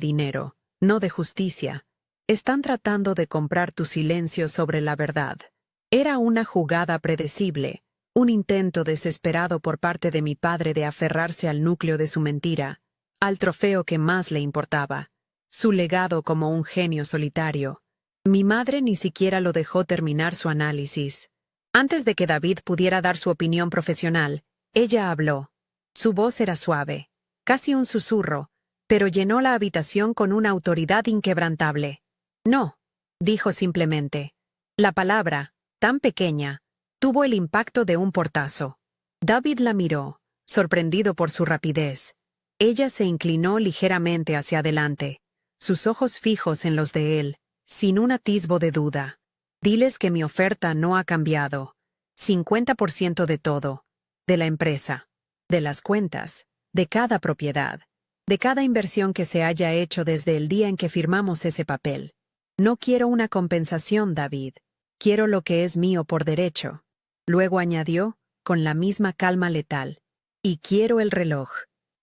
Speaker 1: dinero, no de justicia. Están tratando de comprar tu silencio sobre la verdad. Era una jugada predecible, un intento desesperado por parte de mi padre de aferrarse al núcleo de su mentira, al trofeo que más le importaba, su legado como un genio solitario. Mi madre ni siquiera lo dejó terminar su análisis. Antes de que David pudiera dar su opinión profesional, ella habló. Su voz era suave, casi un susurro, pero llenó la habitación con una autoridad inquebrantable. No, dijo simplemente. La palabra, tan pequeña, tuvo el impacto de un portazo. David la miró, sorprendido por su rapidez. Ella se inclinó ligeramente hacia adelante, sus ojos fijos en los de él, sin un atisbo de duda. Diles que mi oferta no ha cambiado. 50% de todo. De la empresa. De las cuentas. De cada propiedad. de cada inversión que se haya hecho desde el día en que firmamos ese papel. No quiero una compensación, David. Quiero lo que es mío por derecho. Luego añadió, con la misma calma letal. Y quiero el reloj.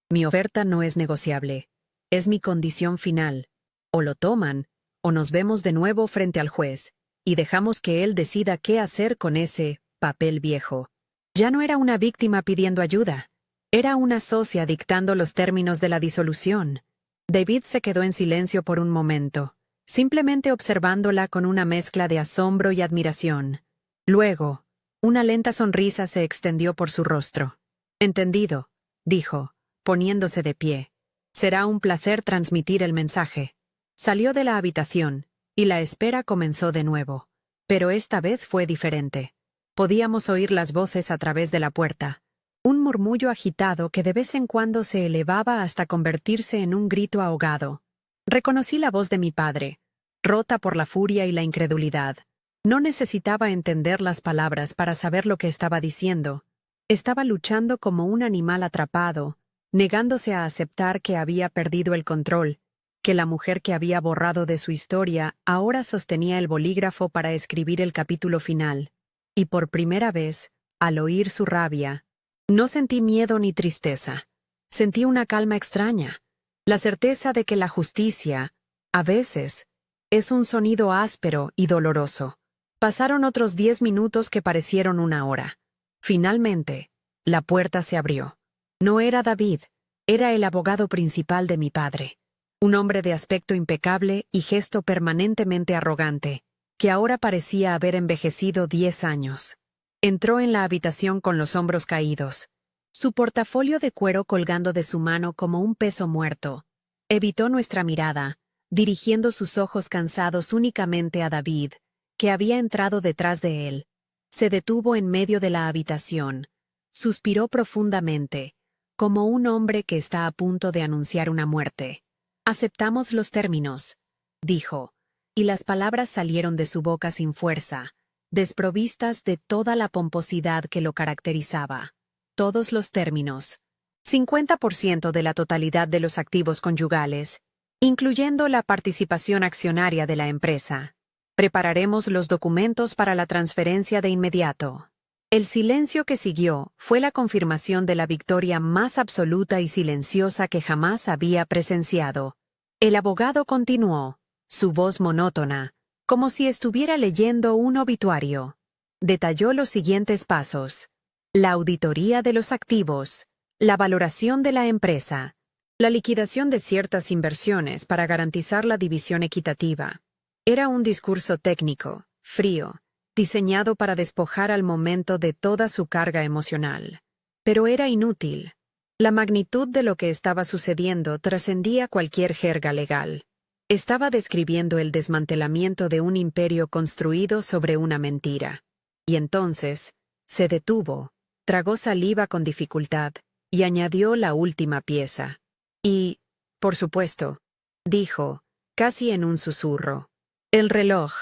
Speaker 1: Mi oferta no es negociable. Es mi condición final. O lo toman, o nos vemos de nuevo frente al juez, y dejamos que él decida qué hacer con ese papel viejo. Ya no era una víctima pidiendo ayuda. Era una socia dictando los términos de la disolución. David se quedó en silencio por un momento, simplemente observándola con una mezcla de asombro y admiración. Luego, una lenta sonrisa se extendió por su rostro. «Entendido», dijo, poniéndose de pie. «Será un placer transmitir el mensaje». Salió de la habitación, y la espera comenzó de nuevo. Pero esta vez fue diferente. Podíamos oír las voces a través de la puerta. Un murmullo agitado que de vez en cuando se elevaba hasta convertirse en un grito ahogado. Reconocí la voz de mi padre, rota por la furia y la incredulidad. No necesitaba entender las palabras para saber lo que estaba diciendo. Estaba luchando como un animal atrapado, negándose a aceptar que había perdido el control, que la mujer que había borrado de su historia ahora sostenía el bolígrafo para escribir el capítulo final. Y por primera vez, al oír su rabia, no sentí miedo ni tristeza. Sentí una calma extraña, la certeza de que la justicia, a veces, es un sonido áspero y doloroso. Pasaron otros 10 minutos que parecieron una hora. Finalmente, la puerta se abrió. No era David, era el abogado principal de mi padre. Un hombre de aspecto impecable y gesto permanentemente arrogante, que ahora parecía haber envejecido 10 años. Entró en la habitación con los hombros caídos, su portafolio de cuero colgando de su mano como un peso muerto. Evitó nuestra mirada, dirigiendo sus ojos cansados únicamente a David, que había entrado detrás de él. Se detuvo en medio de la habitación. Suspiró profundamente, como un hombre que está a punto de anunciar una muerte. «Aceptamos los términos», dijo, y las palabras salieron de su boca sin fuerza, desprovistas de toda la pomposidad que lo caracterizaba. Todos los términos. 50% de la totalidad de los activos conyugales, incluyendo la participación accionaria de la empresa. Prepararemos los documentos para la transferencia de inmediato. El silencio que siguió fue la confirmación de la victoria más absoluta y silenciosa que jamás había presenciado. El abogado continuó, su voz monótona, como si estuviera leyendo un obituario. Detalló los siguientes pasos: la auditoría de los activos, la valoración de la empresa, la liquidación de ciertas inversiones para garantizar la división equitativa. Era un discurso técnico, frío, diseñado para despojar al momento de toda su carga emocional. Pero era inútil. La magnitud de lo que estaba sucediendo trascendía cualquier jerga legal. Estaba describiendo el desmantelamiento de un imperio construido sobre una mentira. Y entonces, se detuvo, tragó saliva con dificultad, y añadió la última pieza. Y, por supuesto, dijo, casi en un susurro, el reloj.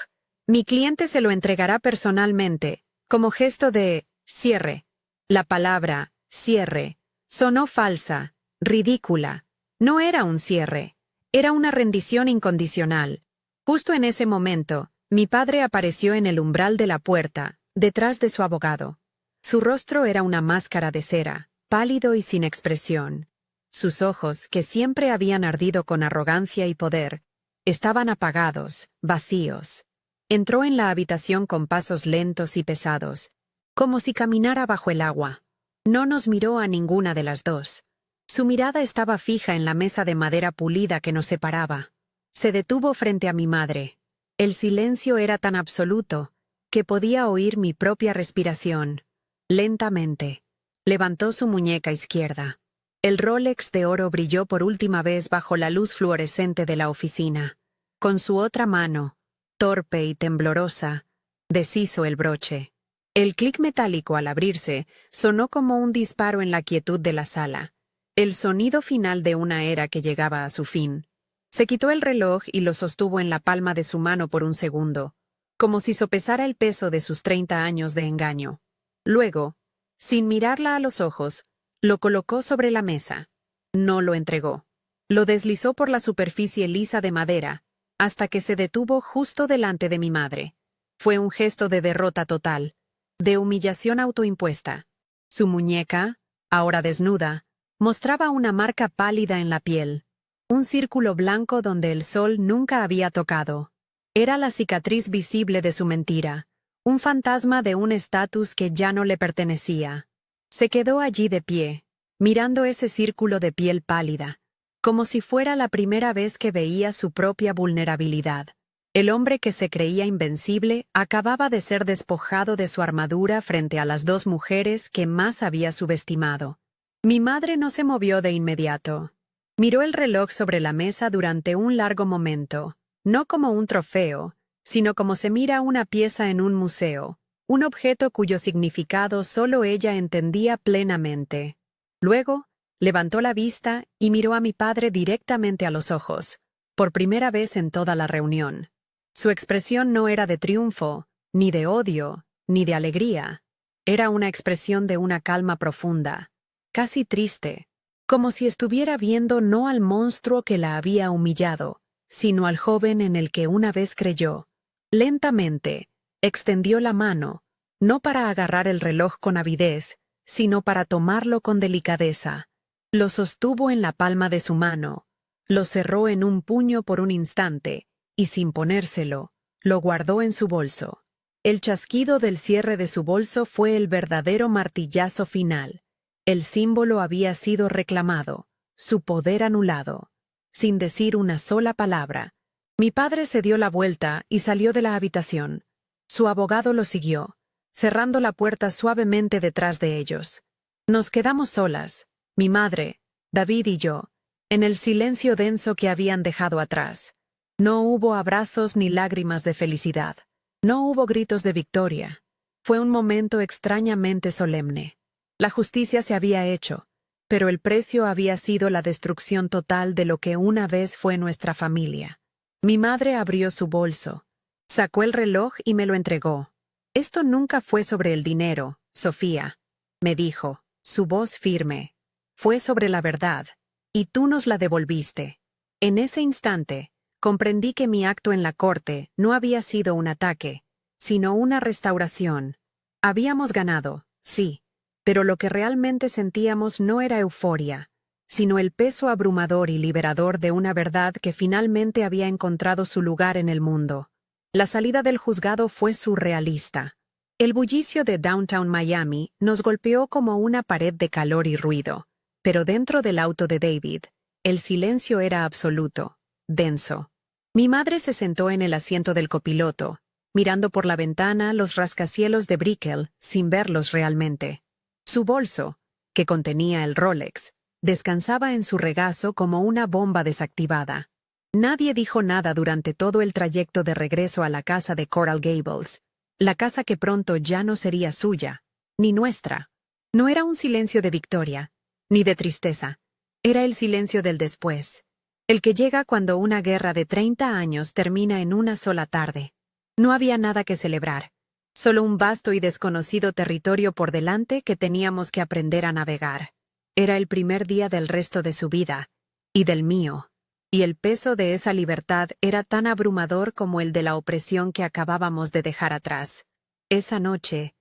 Speaker 1: Mi cliente se lo entregará personalmente, como gesto de cierre. La palabra cierre sonó falsa, ridícula. No era un cierre, era una rendición incondicional. Justo en ese momento, mi padre apareció en el umbral de la puerta, detrás de su abogado. Su rostro era una máscara de cera, pálido y sin expresión. Sus ojos, que siempre habían ardido con arrogancia y poder, estaban apagados, vacíos. Entró en la habitación con pasos lentos y pesados, como si caminara bajo el agua. No nos miró a ninguna de las dos. Su mirada estaba fija en la mesa de madera pulida que nos separaba. Se detuvo frente a mi madre. El silencio era tan absoluto que podía oír mi propia respiración. Lentamente, levantó su muñeca izquierda. El Rolex de oro brilló por última vez bajo la luz fluorescente de la oficina. Con su otra mano, torpe y temblorosa, deshizo el broche. El clic metálico al abrirse sonó como un disparo en la quietud de la sala, el sonido final de una era que llegaba a su fin. Se quitó el reloj y lo sostuvo en la palma de su mano por un segundo, como si sopesara el peso de sus 30 años de engaño. Luego, sin mirarla a los ojos, lo colocó sobre la mesa. No lo entregó. Lo deslizó por la superficie lisa de madera, hasta que se detuvo justo delante de mi madre. Fue un gesto de derrota total, de humillación autoimpuesta. Su muñeca, ahora desnuda, mostraba una marca pálida en la piel, un círculo blanco donde el sol nunca había tocado. Era la cicatriz visible de su mentira, un fantasma de un estatus que ya no le pertenecía. Se quedó allí de pie, mirando ese círculo de piel pálida, como si fuera la primera vez que veía su propia vulnerabilidad. El hombre que se creía invencible acababa de ser despojado de su armadura frente a las dos mujeres que más había subestimado. Mi madre no se movió de inmediato. Miró el reloj sobre la mesa durante un largo momento, no como un trofeo, sino como se mira una pieza en un museo, un objeto cuyo significado solo ella entendía plenamente. Luego, levantó la vista y miró a mi padre directamente a los ojos, por primera vez en toda la reunión. Su expresión no era de triunfo, ni de odio, ni de alegría. Era una expresión de una calma profunda, casi triste, como si estuviera viendo no al monstruo que la había humillado, sino al joven en el que una vez creyó. Lentamente, extendió la mano, no para agarrar el reloj con avidez, sino para tomarlo con delicadeza. Lo sostuvo en la palma de su mano, lo cerró en un puño por un instante, y sin ponérselo, lo guardó en su bolso. El chasquido del cierre de su bolso fue el verdadero martillazo final. El símbolo había sido reclamado, su poder anulado. Sin decir una sola palabra, mi padre se dio la vuelta y salió de la habitación. Su abogado lo siguió, cerrando la puerta suavemente detrás de ellos. Nos quedamos solas, mi madre, David y yo, en el silencio denso que habían dejado atrás. No hubo abrazos ni lágrimas de felicidad. No hubo gritos de victoria. Fue un momento extrañamente solemne. La justicia se había hecho, pero el precio había sido la destrucción total de lo que una vez fue nuestra familia. Mi madre abrió su bolso, sacó el reloj y me lo entregó. Esto nunca fue sobre el dinero, Sofía, me dijo, su voz firme. Fue sobre la verdad, y tú nos la devolviste. En ese instante, comprendí que mi acto en la corte no había sido un ataque, sino una restauración. Habíamos ganado, sí, pero lo que realmente sentíamos no era euforia, sino el peso abrumador y liberador de una verdad que finalmente había encontrado su lugar en el mundo. La salida del juzgado fue surrealista. El bullicio de Downtown Miami nos golpeó como una pared de calor y ruido, pero dentro del auto de David, el silencio era absoluto, denso. Mi madre se sentó en el asiento del copiloto, mirando por la ventana los rascacielos de Brickell sin verlos realmente. Su bolso, que contenía el Rolex, descansaba en su regazo como una bomba desactivada. Nadie dijo nada durante todo el trayecto de regreso a la casa de Coral Gables, la casa que pronto ya no sería suya, ni nuestra. No era un silencio de victoria, ni de tristeza. Era el silencio del después, el que llega cuando una guerra de 30 años termina en una sola tarde. No había nada que celebrar, solo un vasto y desconocido territorio por delante que teníamos que aprender a navegar. Era el primer día del resto de su vida, y del mío, y el peso de esa libertad era tan abrumador como el de la opresión que acabábamos de dejar atrás. Esa noche,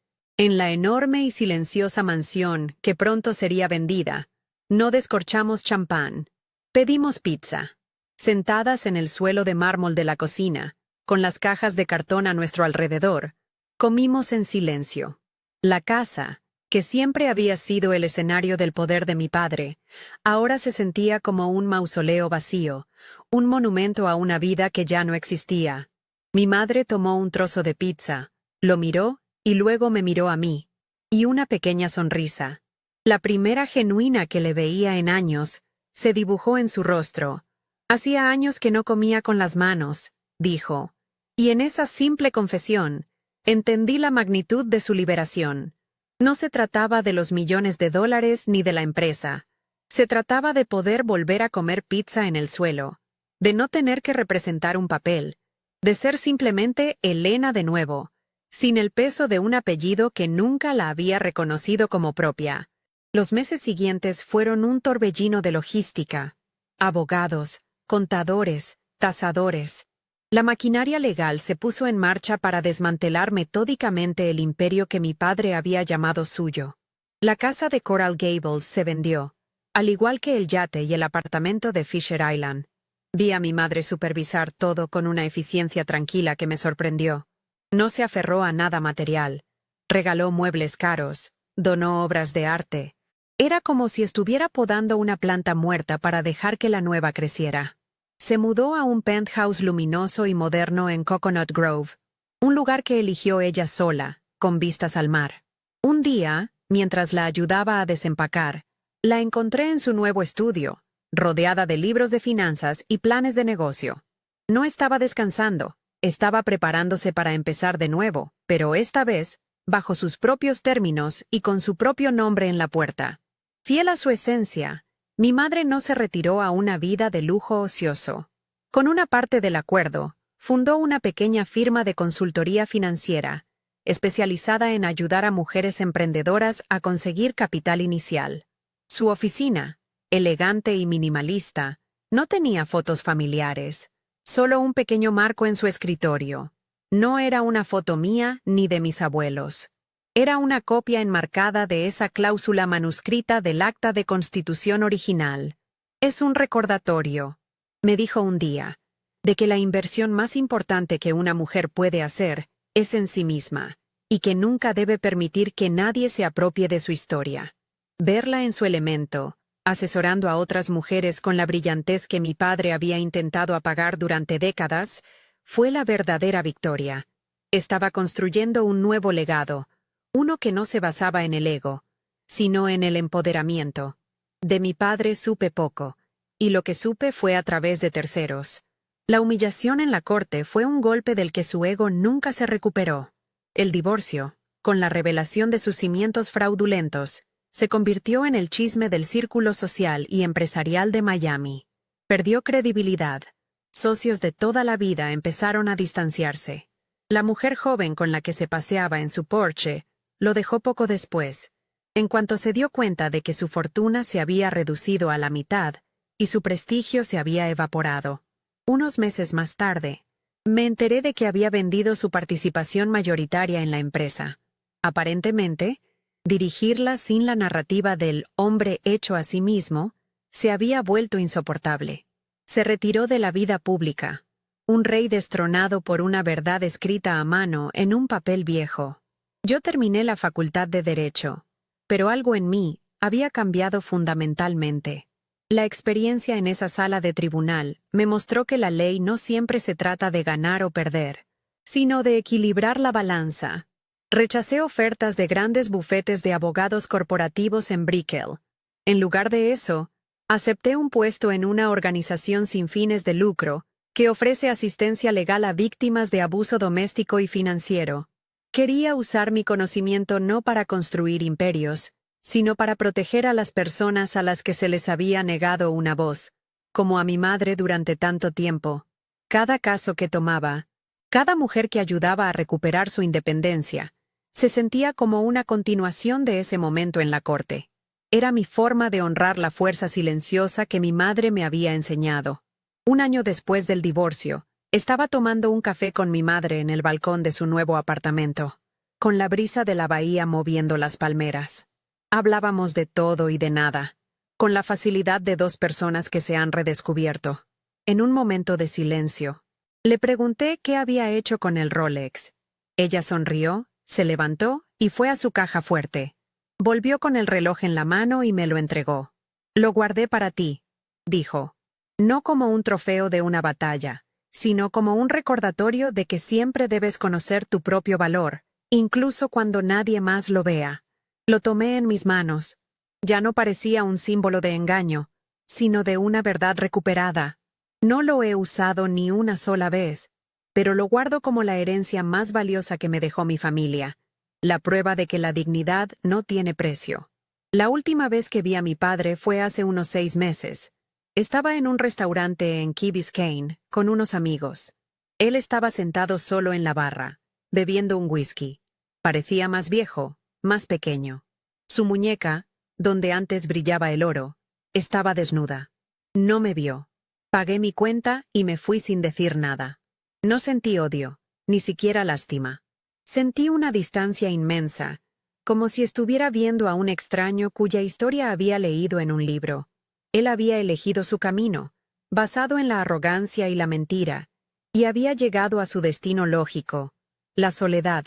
Speaker 1: en la enorme y silenciosa mansión que pronto sería vendida, no descorchamos champán. Pedimos pizza. Sentadas en el suelo de mármol de la cocina, con las cajas de cartón a nuestro alrededor, comimos en silencio. La casa, que siempre había sido el escenario del poder de mi padre, ahora se sentía como un mausoleo vacío, un monumento a una vida que ya no existía. Mi madre tomó un trozo de pizza, lo miró y luego me miró a mí, y una pequeña sonrisa, la primera genuina que le veía en años, se dibujó en su rostro. Hacía años que no comía con las manos, dijo, y en esa simple confesión, entendí la magnitud de su liberación. No se trataba de los millones de dólares ni de la empresa. Se trataba de poder volver a comer pizza en el suelo, de no tener que representar un papel, de ser simplemente Elena de nuevo, sin el peso de un apellido que nunca la había reconocido como propia. Los meses siguientes fueron un torbellino de logística. abogados, contadores, tasadores. La maquinaria legal se puso en marcha para desmantelar metódicamente el imperio que mi padre había llamado suyo. La casa de Coral Gables se vendió, al igual que el yate y el apartamento de Fisher Island. Vi a mi madre supervisar todo con una eficiencia tranquila que me sorprendió. No se aferró a nada material. Regaló muebles caros, donó obras de arte. Era como si estuviera podando una planta muerta para dejar que la nueva creciera. Se mudó a un penthouse luminoso y moderno en Coconut Grove, un lugar que eligió ella sola, con vistas al mar. Un día, mientras la ayudaba a desempacar, la encontré en su nuevo estudio, rodeada de libros de finanzas y planes de negocio. No estaba descansando, estaba preparándose para empezar de nuevo, pero esta vez, bajo sus propios términos y con su propio nombre en la puerta. Fiel a su esencia, mi madre no se retiró a una vida de lujo ocioso. Con una parte del acuerdo, fundó una pequeña firma de consultoría financiera, especializada en ayudar a mujeres emprendedoras a conseguir capital inicial. Su oficina, elegante y minimalista, no tenía fotos familiares, solo un pequeño marco en su escritorio. No era una foto mía ni de mis abuelos. Era una copia enmarcada de esa cláusula manuscrita del Acta de Constitución original. Es un recordatorio, me dijo un día, de que la inversión más importante que una mujer puede hacer es en sí misma, y que nunca debe permitir que nadie se apropie de su historia. Verla en su elemento, asesorando a otras mujeres con la brillantez que mi padre había intentado apagar durante décadas, fue la verdadera victoria. Estaba construyendo un nuevo legado, uno que no se basaba en el ego, sino en el empoderamiento. De mi padre supe poco, y lo que supe fue a través de terceros. La humillación en la corte fue un golpe del que su ego nunca se recuperó. El divorcio, con la revelación de sus cimientos fraudulentos, se convirtió en el chisme del círculo social y empresarial de Miami. Perdió credibilidad. Socios de toda la vida empezaron a distanciarse. La mujer joven con la que se paseaba en su porche lo dejó poco después, en cuanto se dio cuenta de que su fortuna se había reducido a la mitad y su prestigio se había evaporado. Unos meses más tarde, me enteré de que había vendido su participación mayoritaria en la empresa. Aparentemente, dirigirla sin la narrativa del hombre hecho a sí mismo se había vuelto insoportable. Se retiró de la vida pública, un rey destronado por una verdad escrita a mano en un papel viejo. Yo terminé la facultad de Derecho, pero algo en mí había cambiado fundamentalmente. La experiencia en esa sala de tribunal me mostró que la ley no siempre se trata de ganar o perder, sino de equilibrar la balanza. Rechacé ofertas de grandes bufetes de abogados corporativos en Brickell. En lugar de eso, acepté un puesto en una organización sin fines de lucro que ofrece asistencia legal a víctimas de abuso doméstico y financiero. Quería usar mi conocimiento no para construir imperios, sino para proteger a las personas a las que se les había negado una voz, como a mi madre durante tanto tiempo. Cada caso que tomaba, cada mujer que ayudaba a recuperar su independencia, se sentía como una continuación de ese momento en la corte. Era mi forma de honrar la fuerza silenciosa que mi madre me había enseñado. Un año después del divorcio, estaba tomando un café con mi madre en el balcón de su nuevo apartamento, con la brisa de la bahía moviendo las palmeras. Hablábamos de todo y de nada, con la facilidad de dos personas que se han redescubierto. En un momento de silencio, le pregunté qué había hecho con el Rolex. Ella sonrió, se levantó y fue a su caja fuerte. Volvió con el reloj en la mano y me lo entregó. «Lo guardé para ti», dijo. «No como un trofeo de una batalla, sino como un recordatorio de que siempre debes conocer tu propio valor, incluso cuando nadie más lo vea». Lo tomé en mis manos. Ya no parecía un símbolo de engaño, sino de una verdad recuperada. No lo he usado ni una sola vez, pero lo guardo como la herencia más valiosa que me dejó mi familia, la prueba de que la dignidad no tiene precio. La última vez que vi a mi padre fue hace unos 6 meses. Estaba en un restaurante en Key Biscayne con unos amigos. Él estaba sentado solo en la barra, bebiendo un whisky. Parecía más viejo, más pequeño. Su muñeca, donde antes brillaba el oro, estaba desnuda. No me vio. Pagué mi cuenta y me fui sin decir nada. No sentí odio, ni siquiera lástima. Sentí una distancia inmensa, como si estuviera viendo a un extraño cuya historia había leído en un libro. Él había elegido su camino, basado en la arrogancia y la mentira, y había llegado a su destino lógico, la soledad.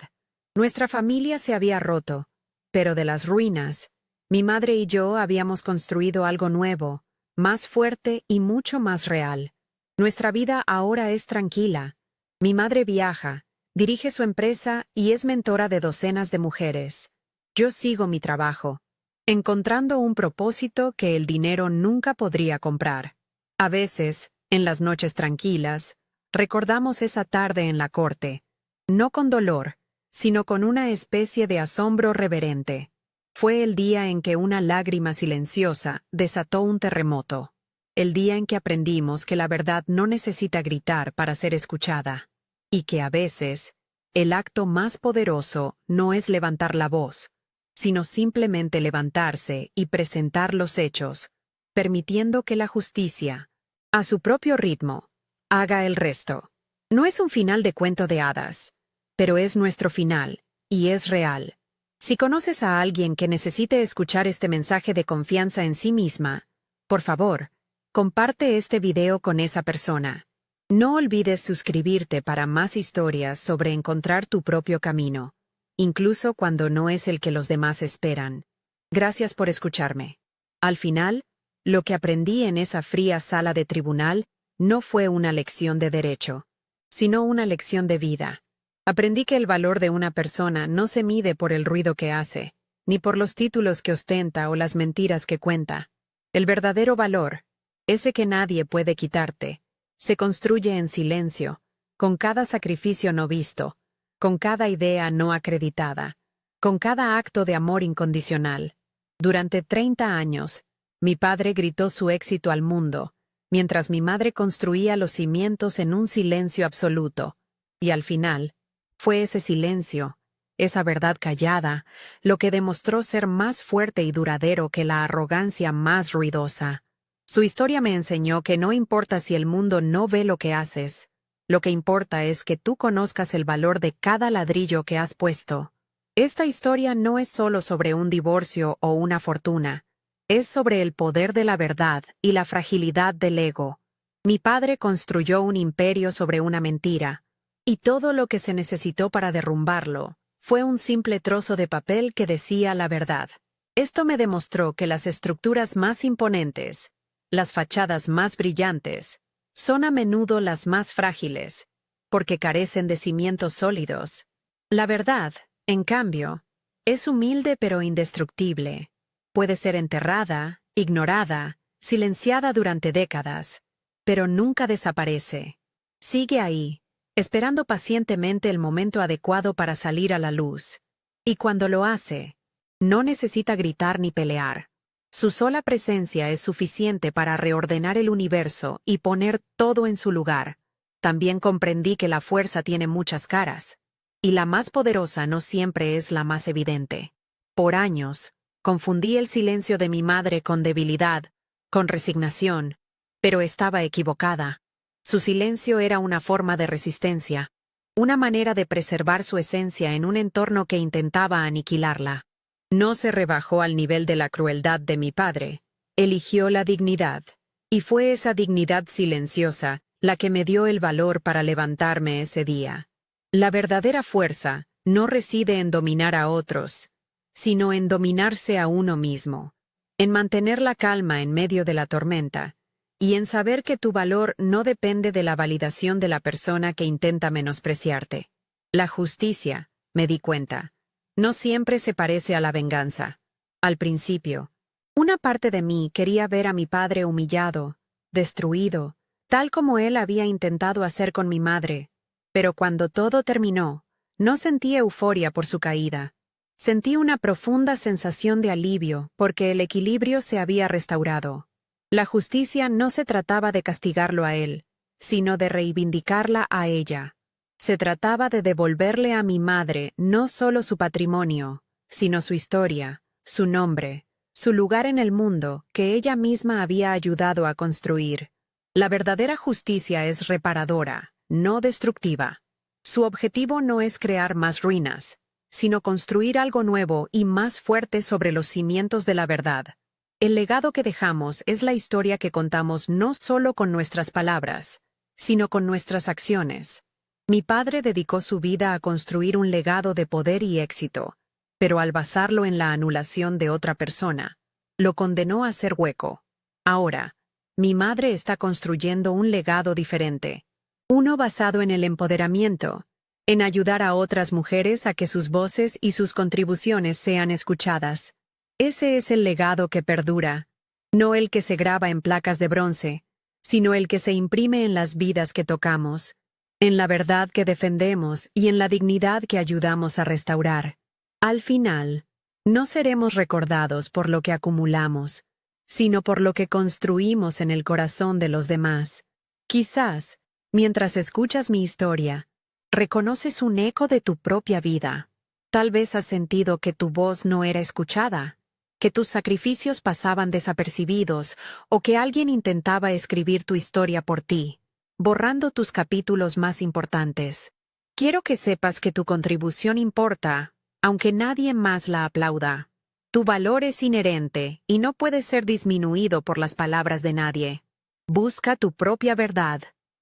Speaker 1: Nuestra familia se había roto, pero de las ruinas, mi madre y yo habíamos construido algo nuevo, más fuerte y mucho más real. Nuestra vida ahora es tranquila. Mi madre viaja, dirige su empresa y es mentora de docenas de mujeres. Yo sigo mi trabajo, encontrando un propósito que el dinero nunca podría comprar. A veces, en las noches tranquilas, recordamos esa tarde en la corte, no con dolor, sino con una especie de asombro reverente. Fue el día en que una lágrima silenciosa desató un terremoto. El día en que aprendimos que la verdad no necesita gritar para ser escuchada. Y que a veces, el acto más poderoso no es levantar la voz, sino simplemente levantarse y presentar los hechos, permitiendo que la justicia, a su propio ritmo, haga el resto. No es un final de cuento de hadas, pero es nuestro final, y es real. Si conoces a alguien que necesite escuchar este mensaje de confianza en sí misma, por favor, comparte este video con esa persona. No olvides suscribirte para más historias sobre encontrar tu propio camino, incluso cuando no es el que los demás esperan. Gracias por escucharme. Al final, lo que aprendí en esa fría sala de tribunal no fue una lección de derecho, sino una lección de vida. Aprendí que el valor de una persona no se mide por el ruido que hace, ni por los títulos que ostenta o las mentiras que cuenta. El verdadero valor, ese que nadie puede quitarte, se construye en silencio, con cada sacrificio no visto, con cada idea no acreditada, con cada acto de amor incondicional. Durante 30 años, mi padre gritó su éxito al mundo, mientras mi madre construía los cimientos en un silencio absoluto, y al final, fue ese silencio, esa verdad callada, lo que demostró ser más fuerte y duradero que la arrogancia más ruidosa. Su historia me enseñó que no importa si el mundo no ve lo que haces, lo que importa es que tú conozcas el valor de cada ladrillo que has puesto. Esta historia no es solo sobre un divorcio o una fortuna, es sobre el poder de la verdad y la fragilidad del ego. Mi padre construyó un imperio sobre una mentira, y todo lo que se necesitó para derrumbarlo fue un simple trozo de papel que decía la verdad. Esto me demostró que las estructuras más imponentes, las fachadas más brillantes, son a menudo las más frágiles, porque carecen de cimientos sólidos. La verdad, en cambio, es humilde pero indestructible. Puede ser enterrada, ignorada, silenciada durante décadas, pero nunca desaparece. Sigue ahí, esperando pacientemente el momento adecuado para salir a la luz. Y cuando lo hace, no necesita gritar ni pelear. Su sola presencia es suficiente para reordenar el universo y poner todo en su lugar. También comprendí que la fuerza tiene muchas caras, y la más poderosa no siempre es la más evidente. Por años, confundí el silencio de mi madre con debilidad, con resignación, pero estaba equivocada. Su silencio era una forma de resistencia, una manera de preservar su esencia en un entorno que intentaba aniquilarla. No se rebajó al nivel de la crueldad de mi padre, eligió la dignidad, y fue esa dignidad silenciosa la que me dio el valor para levantarme ese día. La verdadera fuerza no reside en dominar a otros, sino en dominarse a uno mismo, en mantener la calma en medio de la tormenta, y en saber que tu valor no depende de la validación de la persona que intenta menospreciarte. La justicia, me di cuenta, no siempre se parece a la venganza. Al principio, una parte de mí quería ver a mi padre humillado, destruido, tal como él había intentado hacer con mi madre, pero cuando todo terminó, no sentí euforia por su caída. Sentí una profunda sensación de alivio porque el equilibrio se había restaurado. La justicia no se trataba de castigarlo a él, sino de reivindicarla a ella. Se trataba de devolverle a mi madre no solo su patrimonio, sino su historia, su nombre, su lugar en el mundo que ella misma había ayudado a construir. La verdadera justicia es reparadora, no destructiva. Su objetivo no es crear más ruinas, sino construir algo nuevo y más fuerte sobre los cimientos de la verdad. El legado que dejamos es la historia que contamos no solo con nuestras palabras, sino con nuestras acciones. Mi padre dedicó su vida a construir un legado de poder y éxito, pero al basarlo en la anulación de otra persona, lo condenó a ser hueco. Ahora, mi madre está construyendo un legado diferente, uno basado en el empoderamiento, en ayudar a otras mujeres a que sus voces y sus contribuciones sean escuchadas. Ese es el legado que perdura, no el que se graba en placas de bronce, sino el que se imprime en las vidas que tocamos, en la verdad que defendemos y en la dignidad que ayudamos a restaurar. Al final, no seremos recordados por lo que acumulamos, sino por lo que construimos en el corazón de los demás. Quizás, mientras escuchas mi historia, reconoces un eco de tu propia vida. Tal vez has sentido que tu voz no era escuchada, que tus sacrificios pasaban desapercibidos o que alguien intentaba escribir tu historia por ti, borrando tus capítulos más importantes. Quiero que sepas que tu contribución importa, aunque nadie más la aplauda. Tu valor es inherente y no puede ser disminuido por las palabras de nadie. Busca tu propia verdad,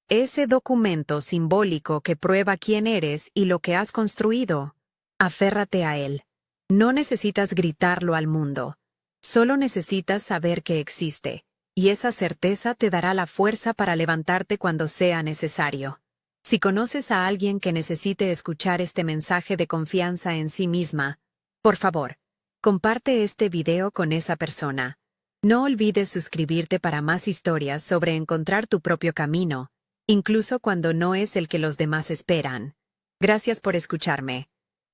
Speaker 1: ese documento simbólico que prueba quién eres y lo que has construido. Aférrate a él. No necesitas gritarlo al mundo. Solo necesitas saber que existe, y esa certeza te dará la fuerza para levantarte cuando sea necesario. Si conoces a alguien que necesite escuchar este mensaje de confianza en sí misma, por favor, comparte este video con esa persona. No olvides suscribirte para más historias sobre encontrar tu propio camino, incluso cuando no es el que los demás esperan. Gracias por escucharme.